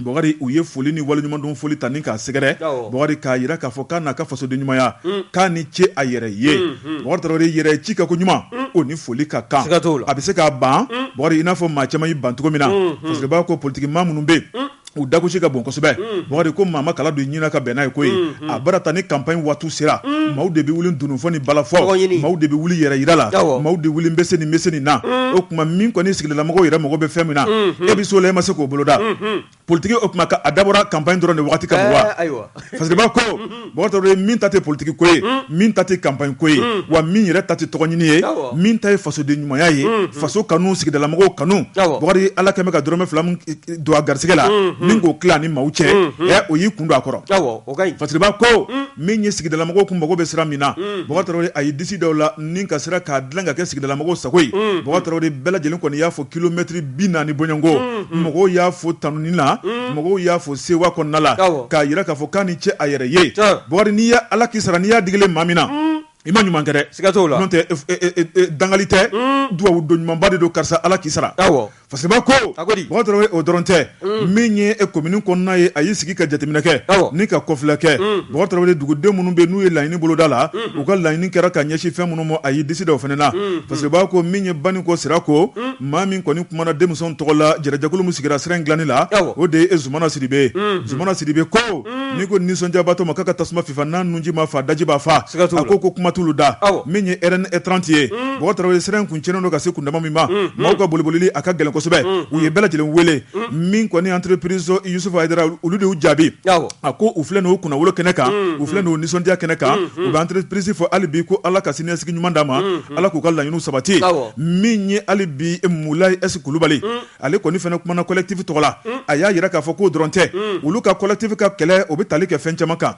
Bokar u ye foli ni waleɲumandɔn foli ta ni k'a sɛgɛrɛ Bokar k'a jira k'a fɔ k'a n'a ka fasoden ɲumanya k'a ni ce a yɛrɛ ye Bokar Traoré yɛrɛ ci ka ko ɲuman o ni foli ka kan a bɛ se k'a ban Bokar i n'a fɔ maa caman y'i ban cogo min na fasiriba ko politique maa minnu bɛ u dagosi ka bon kosɛbɛ Bokar ko maa ma kala don ɲina ka bɛn n'a ye koyi a bara ta ni campagne waatu sera maaw de bɛ wuli dununfɔ ni balafɔ maaw de bɛ wuli yɛrɛ yira la maaw de wuli n bɛ se nin na o tuma min kɔni sigilamɔgɔw yɛrɛ mago bɛ fɛn min na e bɛ so la e ma se k'o boloda politique o tuma a dabɔra campagne dɔrɔn de waati ka bon wa fasiriba ko Bokar Traoré min ta tɛ politique ko ye min ta tɛ campagne ko ye wa min yɛrɛ ta tɛ tɔgɔɲini ye min ta ye fasoden ɲumanya ye faso kanu sigilamɔgɔw kanu Bokar ala kɛmɛ ka dɔrɔmɛ 2 don a garisɛgɛ la ni k'o tila ni maaw cɛ o y'i kun don a kɔrɔ fasiriba ko min ye sigidalamɔgɔw kun mago bɛ sira min na Bokar Traoré a ye disi dɔw la ni ka sira k'a dilan ka kɛ sigidalamɔgɔw sago ye Bokar Traoré bɛɛ lajɛlen kɔni y'a fɔ kilomètre 40 bɔɲɔnko mɔgɔw y'a fɔ tanuni la mɔgɔw y'a fɔ sewa kɔnɔna la k'a jira k'a fɔ k'a ni ce a yɛrɛ ye Bokar n'i ya ala k'i sara n'i y'a digilen maa min na i ma ɲuman kɛ dɛ siga t'o la n'o tɛ dangali tɛ duwawu don ɲumanba de don karisa ala k'i sara Fasiba ko Baba Tarawele o dɔrɔn tɛ min ye commune kɔnɔna ye a y'i sigi ka jateminɛ kɛ ni ka kɔfilɛ kɛ Baba Tarawele duguden minnu bɛ n'u ye laɲini boloda la u ka laɲini kɛra ka ɲɛsin fɛn minnu ma a y'i disi da o fana na Fasiba ko min ye Bani ko Sira ko maa min kɔni kumana denmisɛnw tɔgɔ la jɛrɛjɛkulu min sigira sira in dilanni la o de ye Zumana Sidibe Zumana Sidibe ko n'i ko nisɔndiyabatɔ ma k'a ka tasuma fifa n'a nunji ma fa daji b'a fa a ko kuma t'ulu da min ye RN30 ye Baba Tarawele sira in kun cɛnnen don ka se kundama min ma maaw ka bolibolili a ka gɛlɛn kosɛbɛ u ye bɛɛ lajɛlen wele min kɔni entreprise Yusufu Hayidara olu de y'u jaabi a ko u filɛ n'o kunnawolo kɛnɛ kan u filɛ n'o nisɔndiya kɛnɛ kan u bɛ entreprise fɔ hali bi ko Ala ka siniɲɛsigi ɲuman d'a ma Ala k'u ka laɲiniw sabati min ye hali bi Mulayi S Kulubali ale kɔni fana kumana collectif tɔgɔ la a y'a yira k'a fɔ k'o dɔrɔn tɛ olu ka collectif ka kɛlɛ o bɛ tali kɛ fɛn caman kan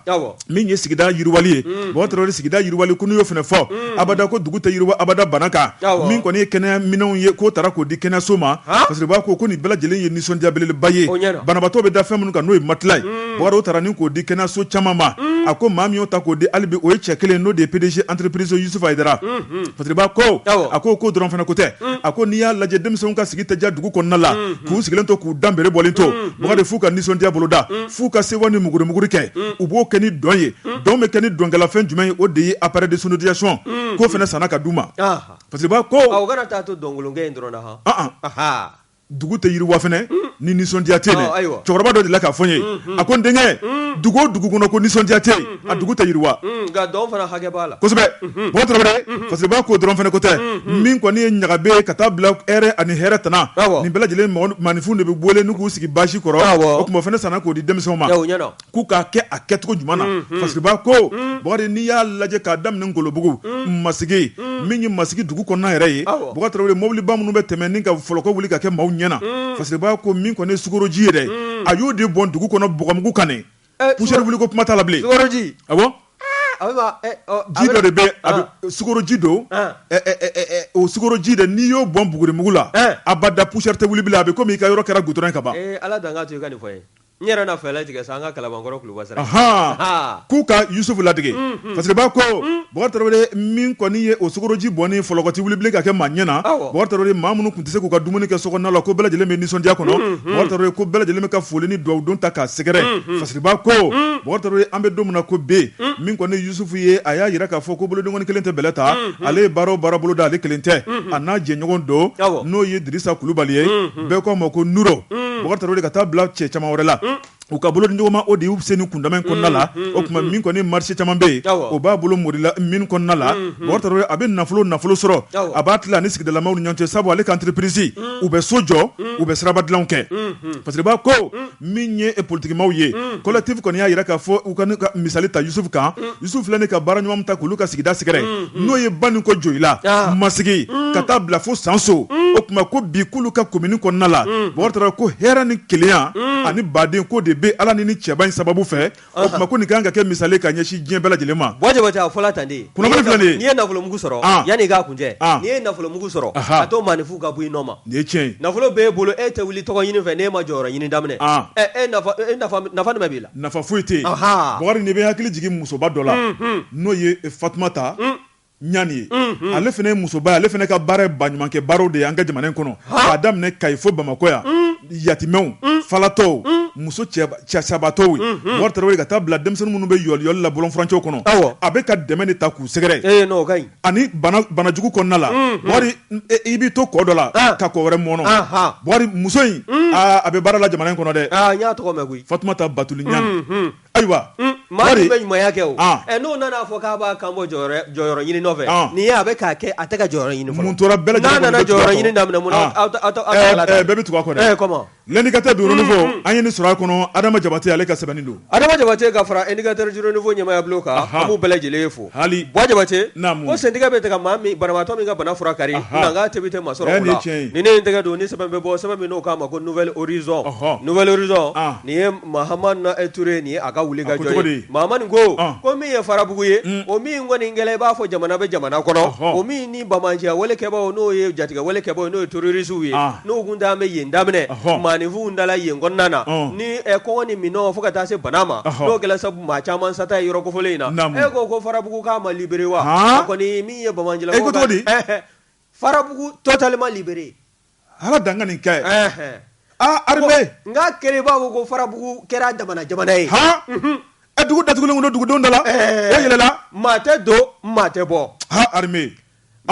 min ye sigida yiriwali ye Baba Tarawele sigida yiriwali ko n'u y'o fana fɔ abada ko dugu tɛ yiriwa abada bana kan min kɔni ye kɛnɛya minɛnw ye k'o taara k'o di kɛnɛyaso ma parce que b'a ko nin bɛɛ lajɛlen ye nisɔndiya belebeleba ye banabaatɔ bɛ da fɛn minnu kan n'o ye matelas ye Baba taara ni k'o di kɛnɛyaso caman ma a ko maa min y'o ta k'o di hali bi o ye cɛ kelen n'o de ye PDG entreprise Yusufu Hayidara parce que b'a ko a ko dɔrɔn fana ko tɛ a ko n'i y'a lajɛ denmisɛnw ka sigi tɛ diya dugu kɔnɔna la k'u sigilen to k'u dan bere bɔlen to Baba de f'u ka nisɔndiya boloda f'u ka sewa ni muguri kɛ u b'o kɛ ni dɔn ye dɔn bɛ kɛ ni dɔnkɛlafɛn jumɛn ye o de ye appareil de sonorisation k'o fana sanna ka d'u ma parce que b'a ko o kana taa to dɔnkolonkɛ in dɔrɔn na ha dugu tɛ yiriwa fɛnɛ ni nisɔndiya tɛ yen cɛkɔrɔba dɔ de la k'a fɔ n ye a ko n denkɛ dugu o dugu kɔnɔ ko nisɔndiya tɛ yen a dugu tɛ yiriwa nka dɔn fana hakɛ b'a la kosɛbɛ Baba Tarawele parce que b'a ko dɔrɔn fɛnɛ ko tɛ min kɔni ye ɲagabe ka taa bila hɛrɛ ani hɛrɛ tana nin bɛɛ lajɛlen maninfinw de bɛ bɔlen n'u k'u sigi basi kɔrɔ o tuma fɛnɛ sanna k'o di denmisɛnw ma k'u k'a kɛ a kɛcogo ɲuman na parce que b'a ko Baba n'i y'a lajɛ k'a daminɛ Ngolobugu Masigi min ye Masigi dugu kɔnɔna yɛrɛ ye Baba Tarawele mobiliba minnu bɛ tɛmɛ ni ka fɔlɔkɔ wuli ka kɛ maaw ɲɛna parce que b'a ko min kɔni ye sukoroji ye dɛ a y'o de bɔn dugu kɔnɔ bɔgɔmugu kan ne poussière wuli ko kuma t'a la bilen sukoroji ji dɔ de bɛ a bɛ sukoroji don o sukoroji de n'i y'o bɔn bugurimugu la abada poussière tɛ wuli bilen a bɛ komi i ka yɔrɔ kɛra goudron ye ka ban Ala dan k'a to i ka nin fɔ ye n yɛrɛ na fɛlɛ tigɛ sa an ka Kalabankɔrɔ Kuluba sira k'u ka Yusufu ladege parce que b'a ko Baba Tarawele min kɔni ye o sukoroji bɔnni fɔlɔkɔti wuli bilen ka kɛ maa ɲɛna Baba Tarawele maa minnu tun tɛ se k'u ka dumuni kɛ sokɔnɔna la ko bɛɛ lajɛlen bɛ nisɔndiya kɔnɔ Baba Tarawele ko bɛɛ lajɛlen bɛ ka foli ni dugawu don ta k'a sɛgɛrɛ parce que b'a ko Baba Tarawele an bɛ don min na ko B min kɔni Yusufu ye a y'a yira k'a fɔ ko bolodenkɔni kelen tɛ bɛlɛ ta ale ye baara o baara bolo da ale kelen tɛ a n'a jɛɲɔgɔn don n'o ye Dirisa Kulubali ye bɛɛ k'a ma ko Nuro Baba Tarawele ka taa bila cɛ caman wɛrɛ la u ka bolo ni ɲɔgɔn ma o de y'u se ni kundama in kɔnɔna la o tuma min kɔni marché caman bɛ yen o b'a bolo morila min kɔnɔna la Baba Tarawele a bɛ nafolo sɔrɔ a b'a tila ani sigidalamaw ni ɲɔgɔn cɛ sabu ale ka entreprise u bɛ so jɔ u bɛ siraba dilanw kɛ parce que b'a ko min ye politikimaw ye collectif kɔni y'a yira k'a fɔ u ka misali ta Yusufu kan Yusufu filɛ nin ka baara ɲuman ta k'olu ka sigida sɛgɛrɛ n'o ye Bani ko Joyila Masigi ka taa bila fo Sanso o tuma ko bi k'olu ka commune kɔnɔna la Baba Tarawele ko hɛrɛ ni kelenya ani baden ko de bɛ Ala ni cɛba in sababu fɛ o tuma ko nin kan ka kɛ misali ka ɲɛsin diɲɛ bɛɛ lajɛlen ma Jabate a fɔla tan de kunnafoni filɛ nin ye n'i ye nafolomugu sɔrɔ yanni i k'a kuncɛ n'i ye nafolomugu sɔrɔ a t'o maanifu ka bɔ i nɔ ma nin ye tiɲɛ ye nafolo b'e bolo e tɛ wuli tɔgɔ ɲini fɛ n'e ma jɔyɔrɔ ɲini daminɛ nafa jumɛn b'i la nafa foyi tɛ yen Bakari nin bɛ hakili jigin musoba dɔ la n'o ye Fatumata Ɲani ye ale fana ye musoba ye ale fana ka baara ye baɲumankɛ baaraw de ye an ka jamana in kɔnɔ k'a daminɛ Kayi fo Bamakɔ yan yatimɛw falatɔw muso cɛsabatɔw ye Baba Tarawele ka taa bila denmisɛnnin minnu bɛ yɔliyɔli la bɔlɔnfurancɛw kɔnɔ a bɛ ka dɛmɛ de ta k'u sɛgɛrɛ ani banajugu kɔnɔna la Bakari i b'i to kɔ dɔ la ka kɔ wɛrɛ mɔnɔ Bakari muso in a bɛ baara la jamana in kɔnɔ dɛ n y'a tɔgɔ mɛn koyi Fatumata Batuli Ɲani ayiwa maa min bɛ ɲumanya kɛ o n'o nana fɔ k'a b'a kan bɔ jɔyɔrɔ ɲini nɔfɛ nin ye a bɛ k'a kɛ a tɛ ka jɔyɔrɔ ɲini fɔlɔ mun tora bɛɛ lajɛlen n'a nana jɔyɔrɔ ɲini daminɛ mun na aw bɛɛ bɛ tugu a kɔ dɛ comment l'indicateur du renouveau an ye nin sɔrɔ a kɔnɔ Adama Jabate ale ka sɛbɛnni don Adama Jabate ka fara indicateur du renouveau ɲɛmaaya bulon kan an b'u bɛɛ lajɛlen fo hali Baba Jabate ko sentigɛ bɛ tigɛ maa min banabaatɔ min ka bana fura kari nka k'a tebi tɛ masɔrɔ o la ni ne ye n tɛgɛ don ni sɛbɛn bɛ bɔ sɛbɛn min n'o k'a ma ko Nouvelle Horizon nin ye Mahamana Touré nin ye a ka wuli ka jɔ ye Mahamani ko min ye Farabugu ye o min kɔni kɛla i b'a fɔ jamana bɛ jamana kɔnɔ o min ni bamanjiya walekɛbaw n'o ye jatigɛ walekɛbaw n'o ye terroriste ye n'o kun t'an bɛ yen daminɛ maanifinw dala yen kɔnɔna na ni kɔngɔ ni minɔgɔ fo ka taa se bana ma n'o kɛla sabu maa caman sata ye yɔrɔ kofɔlen in na e ko Farabugu k'a ma libéré wa a kɔni min ye bamanjila Farabugu totalement libéré hala danga nin kɛ armée nga kere ba ko farabugu kɛra jamana ye dugu datugulen don dugudenw da la o yɛlɛla maa tɛ don maa tɛ bɔ armée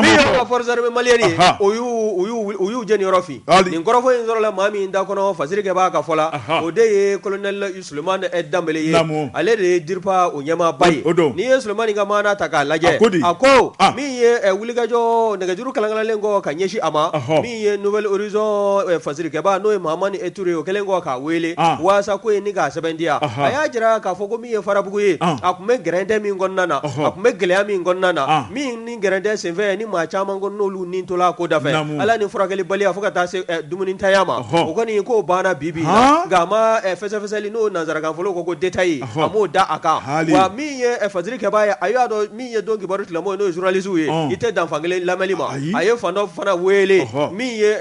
min y'o ka force armée malienne ye o y'u jɛni yɔrɔ fin nin kɔrɔfɔ in sɔrɔla maa min da kɔnɔ fasirikɛ b'a ka fɔ la o de ye colonel Sulemani Danbele ye ale de ye DIRPA o ɲɛmaaba ye n'i ye Sulemani ka maana ta k'a lajɛ a ko min ye wulikajɔ nɛgɛjuru kalankalalen kɔ ka ɲɛsin a ma min ye Nouvel Horizon fasirikɛba n'o ye Mahamani Touré o kɛlen kɔ k'a wele waasa ko ye ni k'a sɛbɛntiya a y'a jira k'a fɔ ko min ye farabugu ye a tun bɛ gɛrɛntɛ min kɔnɔna na a tun bɛ gɛlɛya min kɔnɔna na min ni gɛrɛntɛ senfɛ ni maa caman ko n'olu nin tola ko dafɛ ala ni furakɛli baliya fo ka taa se dumuni taya ma o kɔni k'o banna bibi na nka a ma fɛsɛfɛsɛli n'o nanzarakan fɔlɔ ko détail a m'o da a kan wa min ye fasirikɛba ye a y'a dɔn min ye don kibaru tilamɔ ye n'o ye journaliste ye i tɛ dan fankelen lamɛnni ma a ye fan dɔ fana wele min ye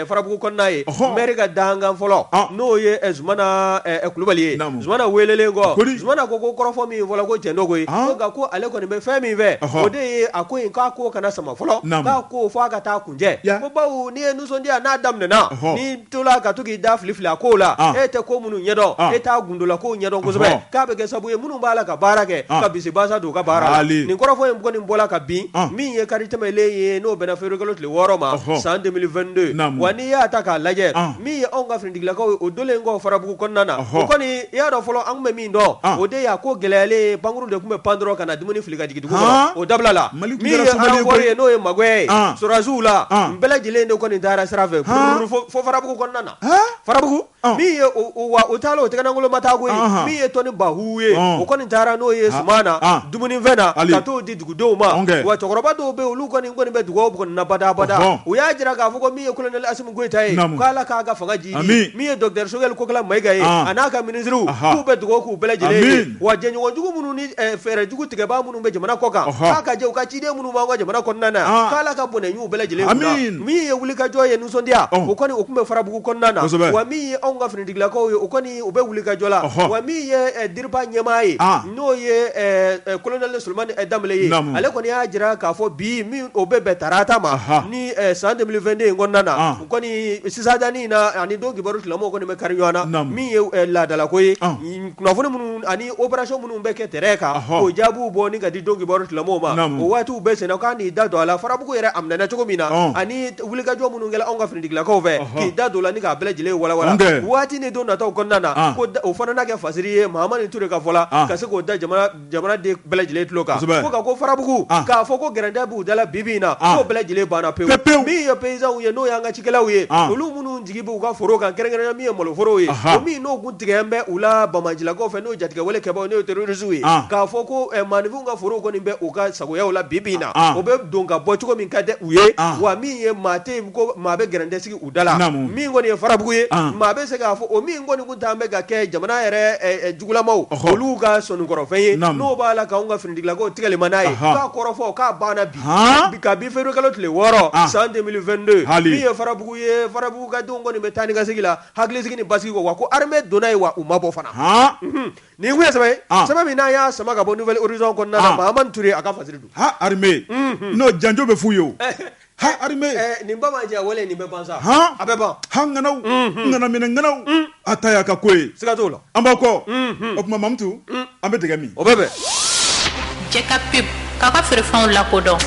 farabugu kɔnɔna ye maire ka dangan fɔlɔ n'o ye Zumana Kulubali ye Zumana welelen kɔ Zumana ko kɔrɔfɔ min fɔla ko cɛn dogo ye nka ko ale kɔni bɛ fɛn min fɛ o de ye a ko in k'a ko kana sama fɔlɔ k'a ko fɔ a ka taa kunjɛ ko bawo n'i ye nisɔndiya n'a daminɛna n'i tola ka to k'i da filifili a kow la e tɛ ko minnu ɲɛdɔn e t'a gundola kow ɲɛdɔn kosɛbɛ k'a bɛ kɛ sabu ye minnu b'a la ka baara kɛ ka bisibasa don u ka baara la nin kɔrɔfɔ in kɔni bɔla ka bin min ye kari tɛmɛlen ye n'o bɛnna février tile 6 ma san 2022 wa n'i y'a ta k'a lajɛ min ye anw ka finitigilakaw ye o dolen kɔ farabugu kɔnɔna na o kɔni i y'a dɔn fɔlɔ an tun bɛ min dɔn o de y'a ko gɛlɛyalen pankuru de tun bɛ pan dɔrɔn ka na dumuni fili ka jigin dugu kɔnɔ o dabila la min ye aranfɔri ye n'o ye Magoya ye Sorasiw la n bɛɛ lajɛlen de kɔni taara sira fɛ fo farabugu kɔnɔna na farabugu min ye o taala o tɛgɛnankolon ma taa koyi min ye Tɔni Bahu ye o kɔni taara n'o ye Sumana dumunifɛn na ka t'o di dugudenw ma wa cɛkɔrɔba dɔw bɛ olu kɔni bɛ dugawu kɔni na badabada u y'a jira k'a fɔ ko min ye colonel Asimu Goyita ye k'Ala k'a ka fanga jiidi min ye docteur Sogɛl Kokala Mayiga ye a n'a ka ministres k'u bɛ dugawu k'u bɛɛ lajɛlen ye wa jɛɲɔgɔnjugu minnu ni fɛɛrɛjugu tigɛbaa minnu bɛ jamana kɔ kan k'a ka jɛ u ka ciden minnu b'an ka jamana kɔnɔna na k'Ala ka bonɛ y'u bɛɛ lajɛlen kunna min ye wulikajɔ ye nisɔndiya o kɔni o tun bɛ farabugu kɔnɔna na wa min ye anw ka finitigilakaw ye o kɔni u bɛ wulikajɔ la wa min ye DIRPA ɲɛmaa ye n'o ye colonel Sulemani Danbele ye ale kɔni y'a jira k'a fɔ bi min o bɛ bɛn tarata ma ni san 2022 in kɔnɔna na u kɔni sisadani na ani don kibaru tilamɔw kɔni bɛ kari ɲɔgɔn na min ye laadalako ye kunnafoni minnu ani opération minnu bɛ kɛ terrain kan k'o jaabiw bɔ ni ka di don kibaru tilamɔw ma o waatiw bɛɛ senna k'a n'i da don a la farabugu yɛrɛ a minɛna cogo min na ani wulikajɔ minnu kɛla anw ka finitigilakaw fɛ k'i da don la ni k'a bɛɛ lajɛlen walawala waati ni don nataw kɔnɔna na ko o fana n'a kɛ fasiri ye Mahamani Touré ka fɔ la ka se k'o da jamanaden bɛɛ lajɛlen tulo kan ko ka ko farabugu k'a fɔ ko gɛrɛntɛ b'u dala bibi in na k'o bɛɛ lajɛlen banna pewu min ye paysans ye n'o y'an ka cikɛlaw ye olu minnu jigi b'u ka foro kan kɛrɛnkɛrɛnnen min ye maloforow ye o min n'o kun tigɛ bɛ u la Bamajilakaw fɛ n'o jatigɛwale kɛbaaw n'o ye terroristes ye k'a fɔ ko maanifinw ka forow kɔni bɛ u ka sagoyaw la bibi in na o bɛ don ka bɔ cogo min ka di u ye wa min ye maa tɛ yen ko maa bɛ gɛrɛntɛ sigi u da la min kɔni ye farabugu ye maa bɛ se k'a fɔ o min kɔni kun t'an bɛ ka kɛ jamana yɛrɛ jugulamaw olu ka sɔnnikɔrɔfɛn ye n'o b'a la k'anw ka finitigilakaw tigɛli ma n'a ye k'a kɔrɔfɔ k'a banna bi ka bi février tile 6 san 2022 min ye farabugu ye farabugu ka denw kɔni bɛ taa ni ka segi la hakilisigi ni basigi kɔ wa ko armée donna ye wa u ma bɔ fana nin kun ye sɛbɛn ye sɛbɛn min n'a y'a sama ka bɔ Nouvel Horizon kɔnɔna na Mahamani Touré a ka fasiri don armée n'o janjo bɛ f'u ye o armée nin ba ma jɛ wale nin bɛ ban sa a bɛ ban nganaw ngana minɛ nganaw a ta y'a ka ko ye siga t'o la an b'a kɔ o tuma Mamutu an bɛ dɛgɛ min o bɛ bɛn jɛ ka pep k'a ka feerefɛnw lakodɔn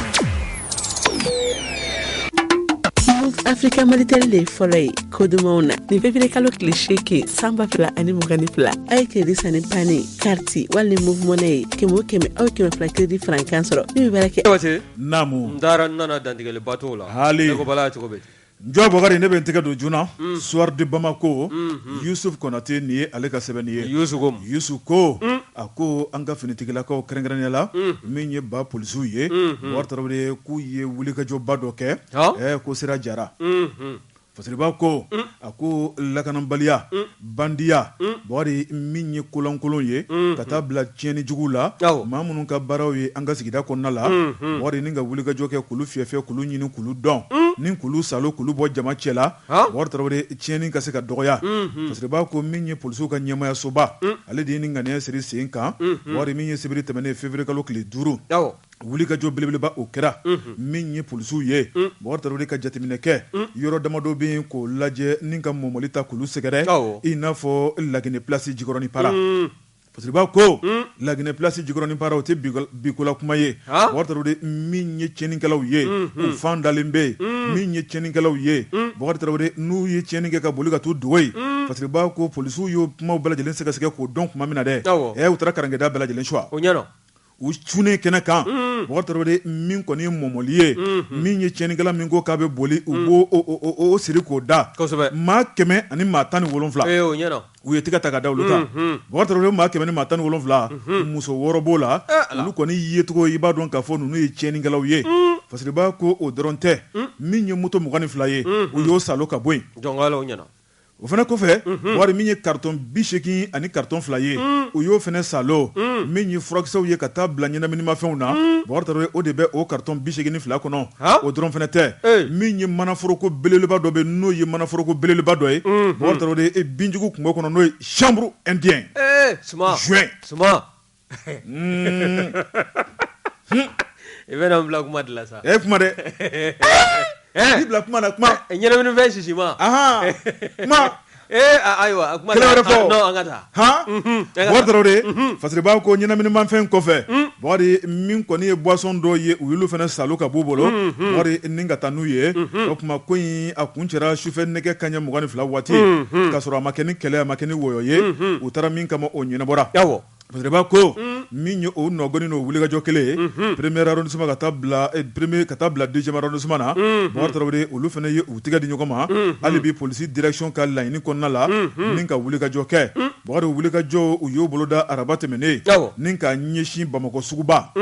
Africa Malitel le fɔlɔ ye kodumanw na nin février kalo tile 8 sanba 2022 a ye crédit sanni pannen carte wali ni mouvement ye kɛmɛ o kɛmɛ aw ye 100 crédit frankan sɔrɔ min bɛ baara kɛ naamu n taara n nana dantigɛli bato la ne ko bala cogo bɛ Njɔ Bɔkari ne bɛ n tɛgɛ don joona soir de Bamako Yusuf Konate nin ye ale ka sɛbɛnni ye Yusuf ko a ko an ka finitigilakaw kɛrɛnkɛrɛnnenya la min ye ba polisiw ye Bɔkari Tarawele k'u ye wulikajɔba dɔ kɛ ko sira jara Fasiriba ko a ko lakanabaliya bandiya Bɔkari min ye kolankolon ye ka taa bila tiɲɛni jugu la maa minnu ka baaraw ye an ka sigida kɔnɔna la Bɔkari ni ka wulikajɔ kɛ k'olu fiyɛ k'olu ɲini k'olu dɔn ni k'olu salo k'olu bɔ jama cɛ la Bɔkari Tarawele tiɲɛni ka se ka dɔgɔya Fasiriba ko min ye polisiw ka ɲɛmayasoba ale de ye ni ŋaniya siri sen kan Bɔkari min ye sibiri tɛmɛnen février kalo tile 5 wuli ka jɔ belebeleba o kɛra min ye polisiw ye Bɔkari Tarawele ka jateminɛ kɛ yɔrɔ damadɔ bɛ yen k'o lajɛ ni ka mɔmɔli ta k'olu sɛgɛrɛ i n'a fɔ Laginɛ place Jikɔrɔni Para parce que b'a ko Laginɛ place Jikɔrɔni Para o tɛ bikola kuma ye Bɔkari Tarawele min ye tiɲɛnikɛlaw ye u fan dalen bɛ yen min ye tiɲɛnikɛlaw ye Bɔkari Tarawele n'u ye tiɲɛni kɛ ka boli ka t'u dogo yen parce que b'a ko polisiw y'o kumaw bɛɛ lajɛlen sɛgɛsɛgɛ k'o dɔn tuma min na dɛ u taara karangɛda bɛɛ lajɛlen suwa u cunen kɛnɛ kan Bɔkari Tarawele min kɔni ye mɔmɔli ye min ye tiɲɛnikɛla min ko k'a bɛ boli u b'o siri k'o da maa 100 ani maa 17 u ye tɛgɛ ta ka da olu kan Bɔkari Tarawele maa 100 ni maa 17 muso 6 b'o la olu kɔni ye cogo i b'a dɔn k'a fɔ ninnu ye tiɲɛnikɛlaw ye parce que b'a ko o dɔrɔn tɛ min ye moto 22 ye u y'o salo ka bɔ yen o fana kɔfɛ Bɔkari min ye carton 80 ani carton 2 ye u y'o fana salo min ye furakisɛw ye ka taa bila ɲɛnaminimafɛnw na Bɔkari Tarawele o de bɛ o carton 82 kɔnɔ o dɔrɔn fana tɛ min ye manaforoko belebeleba dɔ bɛ n'o ye manaforoko belebeleba dɔ ye Bɔkari Tarawele binjugu kungo kɔnɔ n'o ye chambre indien juin i bɛna n bila kuma de la sa kuma dɛ i bila kuma na kuma ɲɛnaminifɛn sisima kuma ayiwa kuma kɛlɛ wɛrɛ fɔ an ka taa Bɔkari Tarawele parce que b'a ko ɲɛnaminimafɛn kɔfɛ Bɔkari min kɔni ye boisson dɔ ye u y'olu fana salo ka b'u bolo Bɔkari ni ka taa n'u ye o tuma ko in a kun cɛra sufɛ nɛgɛ kaɲɛ 22 waati k'a sɔrɔ a ma kɛ ni kɛlɛ a ma kɛ ni wɔyɔ ye u taara min kama o ɲɛnabɔra parce que b'a ko min ye o nɔgɔni n'o wulikajɔ kelen ye premier arrondissement ka taa bila deuxième arrondissement na Bɔkari Tarawele olu fana ye u tigɛ di ɲɔgɔn ma hali bi polisi direction ka laɲini kɔnɔna la ni ka wulikajɔ kɛ Bɔkari wulikajɔ u y'o boloda araba tɛmɛnen ni ka ɲɛsin Bamakɔ suguba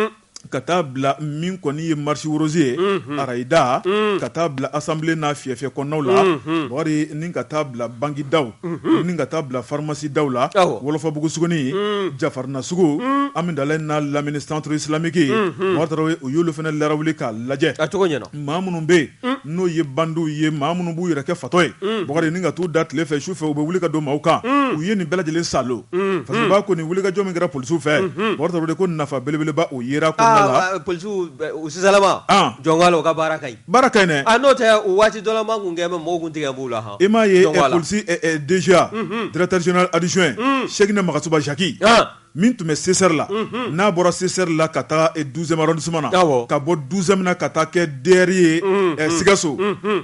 ka taa bila min kɔni ye marche rose ye Arayida ka taa bila assemblée n'a fiyɛfiyɛ kɔnɔnaw la Bɔkari ni ka taa bila banki daw ni ka taa bila pharmacie daw la Wolofabugu suguni Jafarina sugu Amidalayi n'a lamini centre islamique Bɔkari Tarawele u y'olu fana larawuli k'a lajɛ maa minnu bɛ yen n'o ye bandiw ye maa minnu b'u yɛrɛ kɛ fatɔ ye Bɔkari ni ka t'u da tile fɛ su fɛ u bɛ wuli ka don maaw kan u ye nin bɛɛ lajɛlen salo parce que b'a ko nin wulikajɔ min kɛra polisiw fɛ Bɔkari Tarawele ko nafa belebeleba o yera polisiw u sisalama jɔnkalo ka baara ka ɲi n'o tɛ o waati dɔ la man kun kɛ mɔgɔw kun tigɛ b'u la i m'a ye polisi DGA directeur général adjoint Cheikhna Magasuba Jaki min tun bɛ CSR la n'a bɔra CSR la ka taa 12e arrondissement na ka bɔ 12e na ka taa kɛ DR ye Sikaso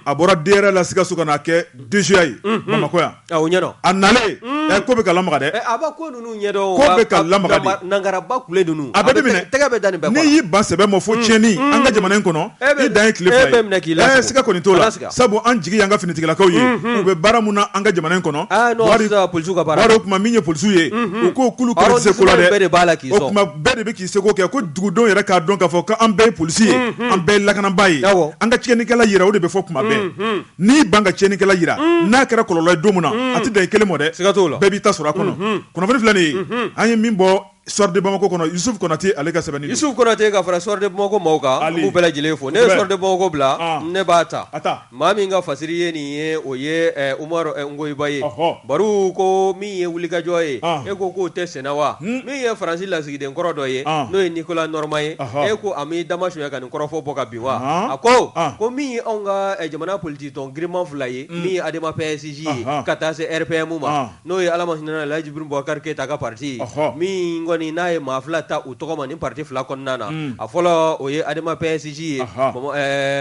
a bɔra DR la Sikaso ka na kɛ DGA ye Bamakɔ yan a nalen ko bɛ ka lamaga dɛ a ba ko ninnu ɲɛdɔn ko bɛ ka lamaga de nangaraba kule ninnu a bɛ minɛ tɛgɛ bɛ da nin bɛɛ n'i y'i ban sɛbɛ ma fo tiɲɛni an ka jamana in kɔnɔ i dan ye tile fila ye siga kɔni t'o la sabu an jigi y'an ka finitigilakaw ye u bɛ baara mun na an ka jamana in kɔnɔ polisiw ka baara wari o tuma min ye polisiw ye u k'o kulu kɛra se ko la dɛ o tuma bɛɛ de bɛ k'i seko kɛ ko dugudenw yɛrɛ k'a dɔn k'a fɔ ko an bɛɛ ye polisi ye an bɛɛ ye lakanaba ye an ka tiɲɛnikɛla yira o de bɛ fɔ tuma bɛɛ n'i ban ka tiɲɛnikɛla yira n'a kɛra kɔlɔlɔ ye don min na a tɛ dan i kelen mɔ dɛ bɛɛ b'i ta sɔrɔ a kɔnɔ kunnafoni filɛ nin ye an ye min bɔ Soir de Bamako kɔnɔ Yusuf Konate ale ka sɛbɛnni Yusuf Konate ka fara Soir de Bamako maaw kan k'u bɛɛ lajɛlen fo ne ye Soir de Bamako bila ne b'a ta maa min ka fasiri ye nin ye o ye Umaru Ngoyiba ye baro ko min ye wulikajɔ ye e ko k'o tɛ sɛnɛ wa min ye Faransi lasigiden kɔrɔ dɔ ye n'o ye Nicolas Norma ye e ko a m'i dama suɲɛ ka nin kɔrɔfɔ bɔ ka bin wa a ko min ye anw ka jamana politique tɔn giriman 2 ye min ye Adama PSG ye ka taa se RPM ma n'o ye Ala ma hinɛ Alaji Jibril Boubacar Keita ka parti min n'a ye maa fila ta u tɔgɔ ma ni parti fila kɔnɔna na a fɔlɔ o ye Adama PSG ye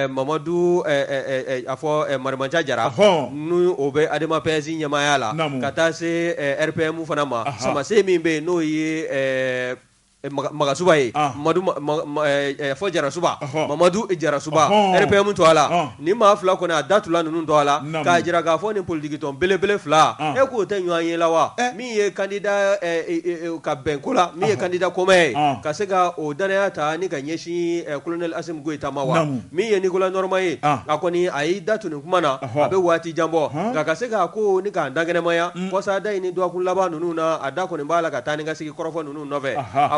Mamadu a fɔ Mariamaja Jara n'o o bɛ Adama PSG ɲɛmaaya la ka taa se RPM fana ma samase min bɛ yen n'o ye Magasuba ye fɔ Jarasuba Mamadu Jarasuba RPM to a la ni maa fila kɔni a datula ninnu to a la k'a jira k'a fɔ ni politique tɔn belebele fila e k'o tɛ ɲɔgɔn ye la wa min ye candidat ka bɛnko la min ye candidat commun ye ka se ka o danaya ta ni ka ɲɛsin colonel Assimi Goïta ma wa min ye Nicolas Norma ye a kɔni a y'i da tu nin kuma na a bɛ waati jan bɔ nka ka se k'a ko ni k'a dagɛnɛmaya kɔsa da in ni dɔgɔkun laban ninnu na a da kɔni b'a la ka taa ni ka sigi kɔrɔfɔ ninnu nɔfɛ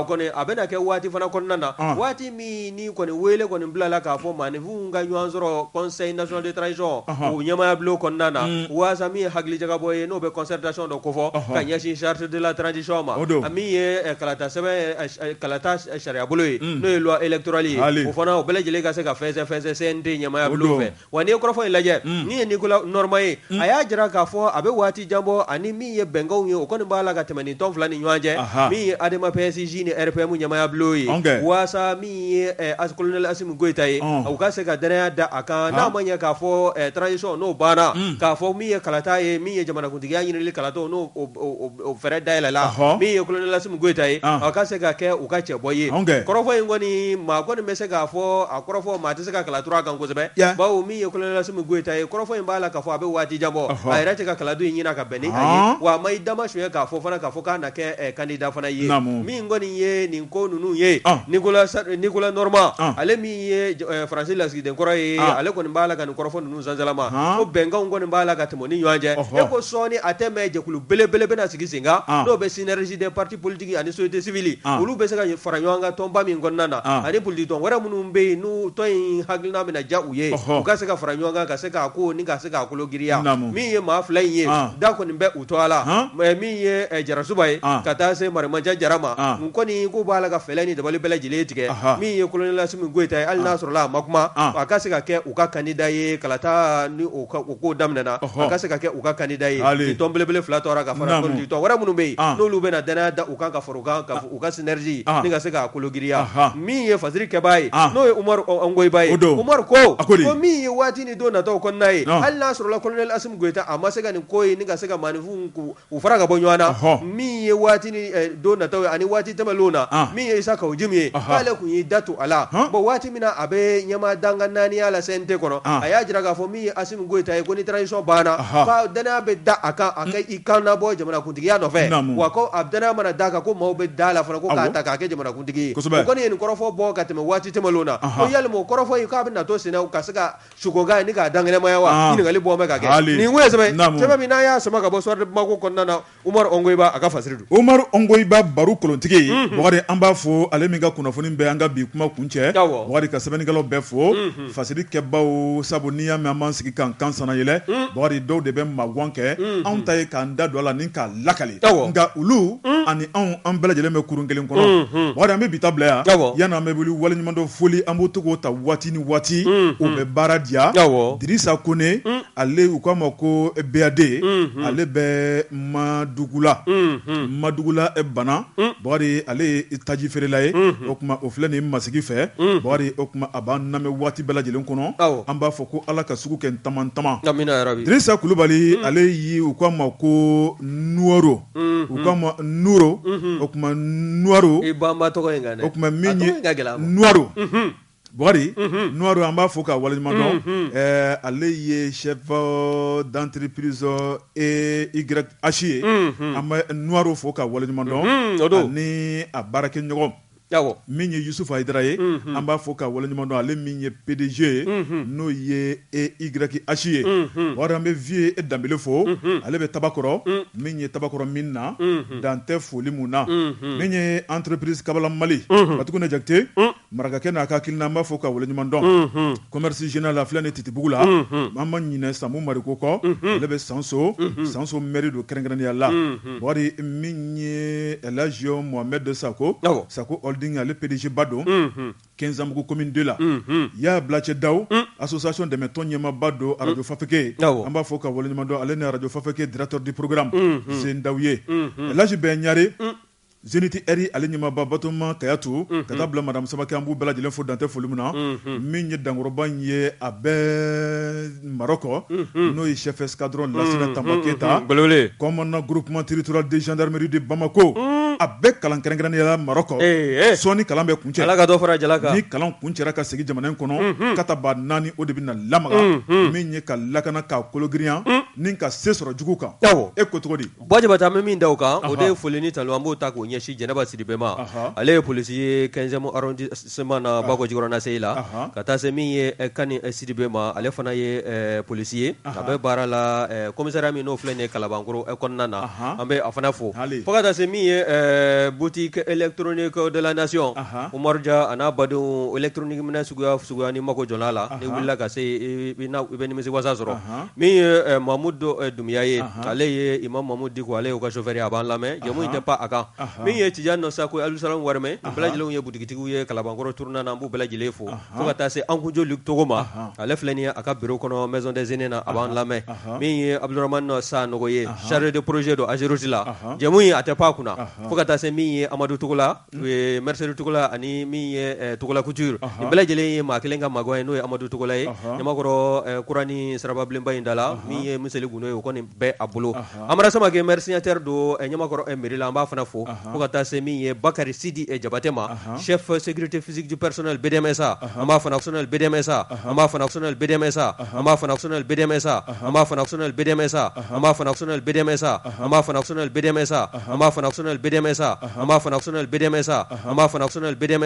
kɔni a bɛna kɛ waati fana kɔnɔna na waati min ni kɔni wele kɔni bilala k'a fɔ maaninfinw ka ɲɔgɔn sɔrɔ conseil national de transition o ɲɛmaya bulon kɔnɔna na waasa min ye hakilijagabɔ ye n'o bɛ concertation dɔ kofɔ ka ɲɛsin charte de la transition ma a min ye kalata sɛbɛn kalata sariya bolo ye n'o ye loi électorale ye o fana o bɛɛ lajɛlen ka se ka fɛnsɛ CNT ɲɛmaya bulon fɛ wa n'i ye kɔrɔfɔ in lajɛ min ye Nicolas Norma ye a y'a jira k'a fɔ a bɛ waati jan bɔ ani min ye bɛnkanw ye o kɔni b'a la ka tɛmɛ nin tɔn fila ni ɲɔgɔn cɛ min ye ADEMA PSJ ni RPM ɲɛmaya bulon ye waasa min ye colonel Assimi Goïta ye u ka se ka danaya da a kan n'a ma ɲɛ k'a fɔ transition n'o banna k'a fɔ min ye kalata ye min ye jamanakuntigiya ɲinili kalatɔ n'o fɛrɛ dayɛlɛla min ye colonel Assimi Goïta ye a ka se ka kɛ u ka cɛbɔ ye kɔrɔfɔ in kɔni maa kɔni bɛ se k'a fɔ a kɔrɔfɔ maa tɛ se ka kalatura a kan kosɛbɛ bawo min ye colonel Assimi Goïta ye kɔrɔfɔ in b'a la k'a fɔ a bɛ waati jan bɔ a yɛrɛ tɛ ka kaladu in ɲina ka bɛn ni a ye wa a ma i dama suɲɛ k'a fɔ fana k'a fɔ k'a na kɛ candidat fana ye min kɔni ye nin ko ninnu ye Nicolas Norma ale min ye Faransi lasigiden kɔrɔ ye ale kɔni b'a la ka nin kɔrɔfɔ ninnu sansalama ko bɛnkanw kɔni b'a la ka tɛmɛ ni ɲɔgɔn cɛ e ko sɔɔni a tɛ mɛn jɛkulu belebele bɛna sigi sen kan n'o bɛ synergie des partis politiques ani société civile olu bɛ se ka fara ɲɔgɔn kan tɔnba min kɔnɔna na ani politique tɔn wɛrɛ minnu bɛ yen n'u tɔn in hakilina bɛna diya u ye u ka se ka fara ɲɔgɔn kan ka se k'a ko ni ka se k'a kolo giriya min ye maa fila in ye da kɔni bɛ u tɔ a la min ye Jarasuba ye ka taa se Mariamaja Jara ma n kɔni ko b'a la ka fɛlɛ ni dabali bɛɛ lajɛlen tigɛ min ye colonel Assimi Goïta ye hali n'a sɔrɔla a ma kuma a ka se ka kɛ u ka candidat ye kalata ni o ko daminɛna a ka se ka kɛ u ka candidat ye ni tɔn belebele fila tɔra ka fara politique tɔn wɛrɛ minnu bɛ yen n'olu bɛna danaya da u kan ka fara u kan ka u ka synergie ni ka se k'a kolo giriya min ye fasiri kɛbaa ye n'o ye Umaru Angoyiba ye Umaru ko min ye waati ni don nataw kɔnɔna ye hali n'a sɔrɔla colonel Assimi Goïta a ma se ka nin ko ye ni ka se ka maaninfinw u fara ka bɔ ɲɔgɔn na min ye waati ni don nataw ye ani waati tɛmɛnlenw na min ye Isa Kawujimi ye k'ale kun y'i da to a la bon waati min na a bɛ ɲɛmaa danga naaniya la CNT kɔnɔ a y'a jira k'a fɔ min ye Assimi Goïta ye ko ni transition banna ka danaya bɛ da a kan a ka i kan labɔ jamanakuntigiya nɔfɛ wa ko a danaya mana da kan ko maaw bɛ da la fana ko k'a ta k'a kɛ jamanakuntigi ye o kɔni ye nin kɔrɔfɔ bɔ ka tɛmɛ waati tɛmɛnlenw na ko yalima o kɔrɔfɔ ye k'a bɛ na to senna ka se ka sukokan ye ni k'a dangɛnɛmaya wa ɲininkali bɔ bɛ ka kɛ nin ko ye sɛbɛn min n'a y'a sama ka bɔ soir de Bamako kɔnɔna na Umaru Angoyiba a ka fasiri don Umaru Angoyiba baro kolontigi Bakari an b'a fɔ ale min ka kunnafoni bɛ an ka bi kuma kuncɛ Bakari ka sɛbɛnnikɛlaw bɛɛ fo fasiri kɛbaaw sabu n'i y'a mɛn an b'an sigi k'an kan sana yɛlɛ Bakari dɔw de bɛ magan kɛ anw ta ye k'an da don a la ni k'a lakale nka olu ani an bɛɛ lajɛlen bɛ kurun kelen kɔnɔ Bakari an bɛ bi ta bila yan yanni an bɛ wuli waleɲumandɔ foli an b'o to k'o ta waati ni waati o bɛ baara diya Dirisa Kone ale u k'a ma ko BAD ale bɛ Madugula bana Bakari ale ye taji feerela ye o kuma o filɛ nin masigi fɛ Bakari o kuma a b'an lamɛn waati bɛɛ lajɛlen kɔnɔ an b'a fɔ ko Ala ka sugu kɛ tama Dirisa Kulubali ale yi u k'a ma ko Nuoro u k'a ma Nuro o kuma Nuoro o kuma min ye Nuoro Bakari Nuoro an b'a fɔ ka waleɲuman dɔn ale ye chef d'entreprise YH ye an bɛ Nuoro fɔ ka waleɲuman dɔn ani a baarakɛɲɔgɔn min ye Yusufu Ayidara ye an b'a fɔ ka waleɲuman dɔn ale min ye PDG ye n'o ye YH ye Bakari an bɛ Vie Danbele fo ale bɛ Tabakɔrɔ min ye Tabakɔrɔ min na dan tɛ foli mun na min ye entreprise Kabala Mali Batukunɛ Jakite marakakɛ n'a ka hakilina an b'a fɔ ka waleɲuman dɔn commerce général la filɛ ni Titibugu la an ma ɲinɛ Samu Mariko kɔ ale bɛ Sanso mairie don kɛrɛnkɛrɛnnenya la Bakari min ye Elhadji Mohamed Sako holding ale PDG ba don Kɛnzanbugu commune 2 la y'a Blacɛ Daw association dɛmɛtɔn ɲɛmaaba don radio Fafeke an b'a fɔ ka waleɲuman dɔn ale ni radio Fafeke directeur du programme Sen Daw ye Elhadji Bɛɲare Zeniti Eri ale ɲɛmaaba Batoma Kayatu ka taa bila madame Sabake an b'u bɛɛ lajɛlen fo dantɛ foli min na min ye dankɔrɔba in ye a bɛ Marɔkɔ n'o ye chef escadron Lassina Tamba Keyita commandant groupement territorial de gendarmerie de Bamako a bɛɛ kalan kɛrɛnkɛrɛnnenya la Marɔkɔ sɔɔni kalan bɛ kuncɛ Ala ka dɔ fara jala kan ni kalan kuncɛra ka segin jamana in kɔnɔ kataba 4 o de bɛ na lamaga min ye ka lakana k'a kologirinya nin ka se sɔrɔ jugu kan e ko cogo di bɔjabata an bɛ min da o kan o de ye foli ni talo an b'o ta k'o ɲɛsin Jɛnɛba Sidibe ma ale ye polisi ye 15e arrondissement na Bako Jikɔrɔna Seyi la ka taa se min ye Kani Sidibe ma ale fana ye polisi ye a bɛ baara la commissariat min n'o filɛ nin ye Kalabankɔrɔ kɔnɔna na an bɛ a fana fo fo ka taa se min ye boutique électronique de la nation Umaru Dia a n'a badenw électronique minɛ suguya ni mako jɔla la ni wulila ka se i bɛ nimisi wasa sɔrɔ min ye Mamudu Dumiya ye ale ye Imam Mamudu Diko ale y'o ka chauffeur a b'an lamɛn jamu in tɛ pan a kan min ye Tijani Nɔsako Alusalam Warmɛ bɛɛ lajɛlenw ye butigitigiw ye Kalabankɔrɔ tournant na an b'u bɛɛ lajɛlen fo fo ka taa se Ankunjo Luc Togo ma ale filɛ nin ye a ka bureau kɔnɔ maison des aînés na a b'an lamɛn min ye Abdurahmane Sanogo ye chargé de projet do Ageroute la jamu in a tɛ pan a kunna fo ka taa se min ye Amadu Togola Mercedes Togola ani min ye Togola Couture nin bɛɛ lajɛlen ye maa kelen ka magɔ ye n'o ye Amadu Togola ye Ɲamakɔrɔ kurani sirababilenba in da la min ye Museli Gundo ye o kɔni bɛɛ a bolo Amara Samake maire signataire do Ɲamakɔrɔ mairie la an b'a fana fo fo ka taa se min ye Bakari Sidi Jabate ma chef sécurité physique du personnel BDMSA an b'a fana personnel BDMSA an b'a fana personnel BDMSA an b'a fana personnel BDMSA an b'a fana personnel BDMSA an b'a fana personnel BDMSA an b'a fana personnel BDMSA an b'a fana personnel BDMSA an b'a fana personnel BDMSA an b'a fana personnel BDMSA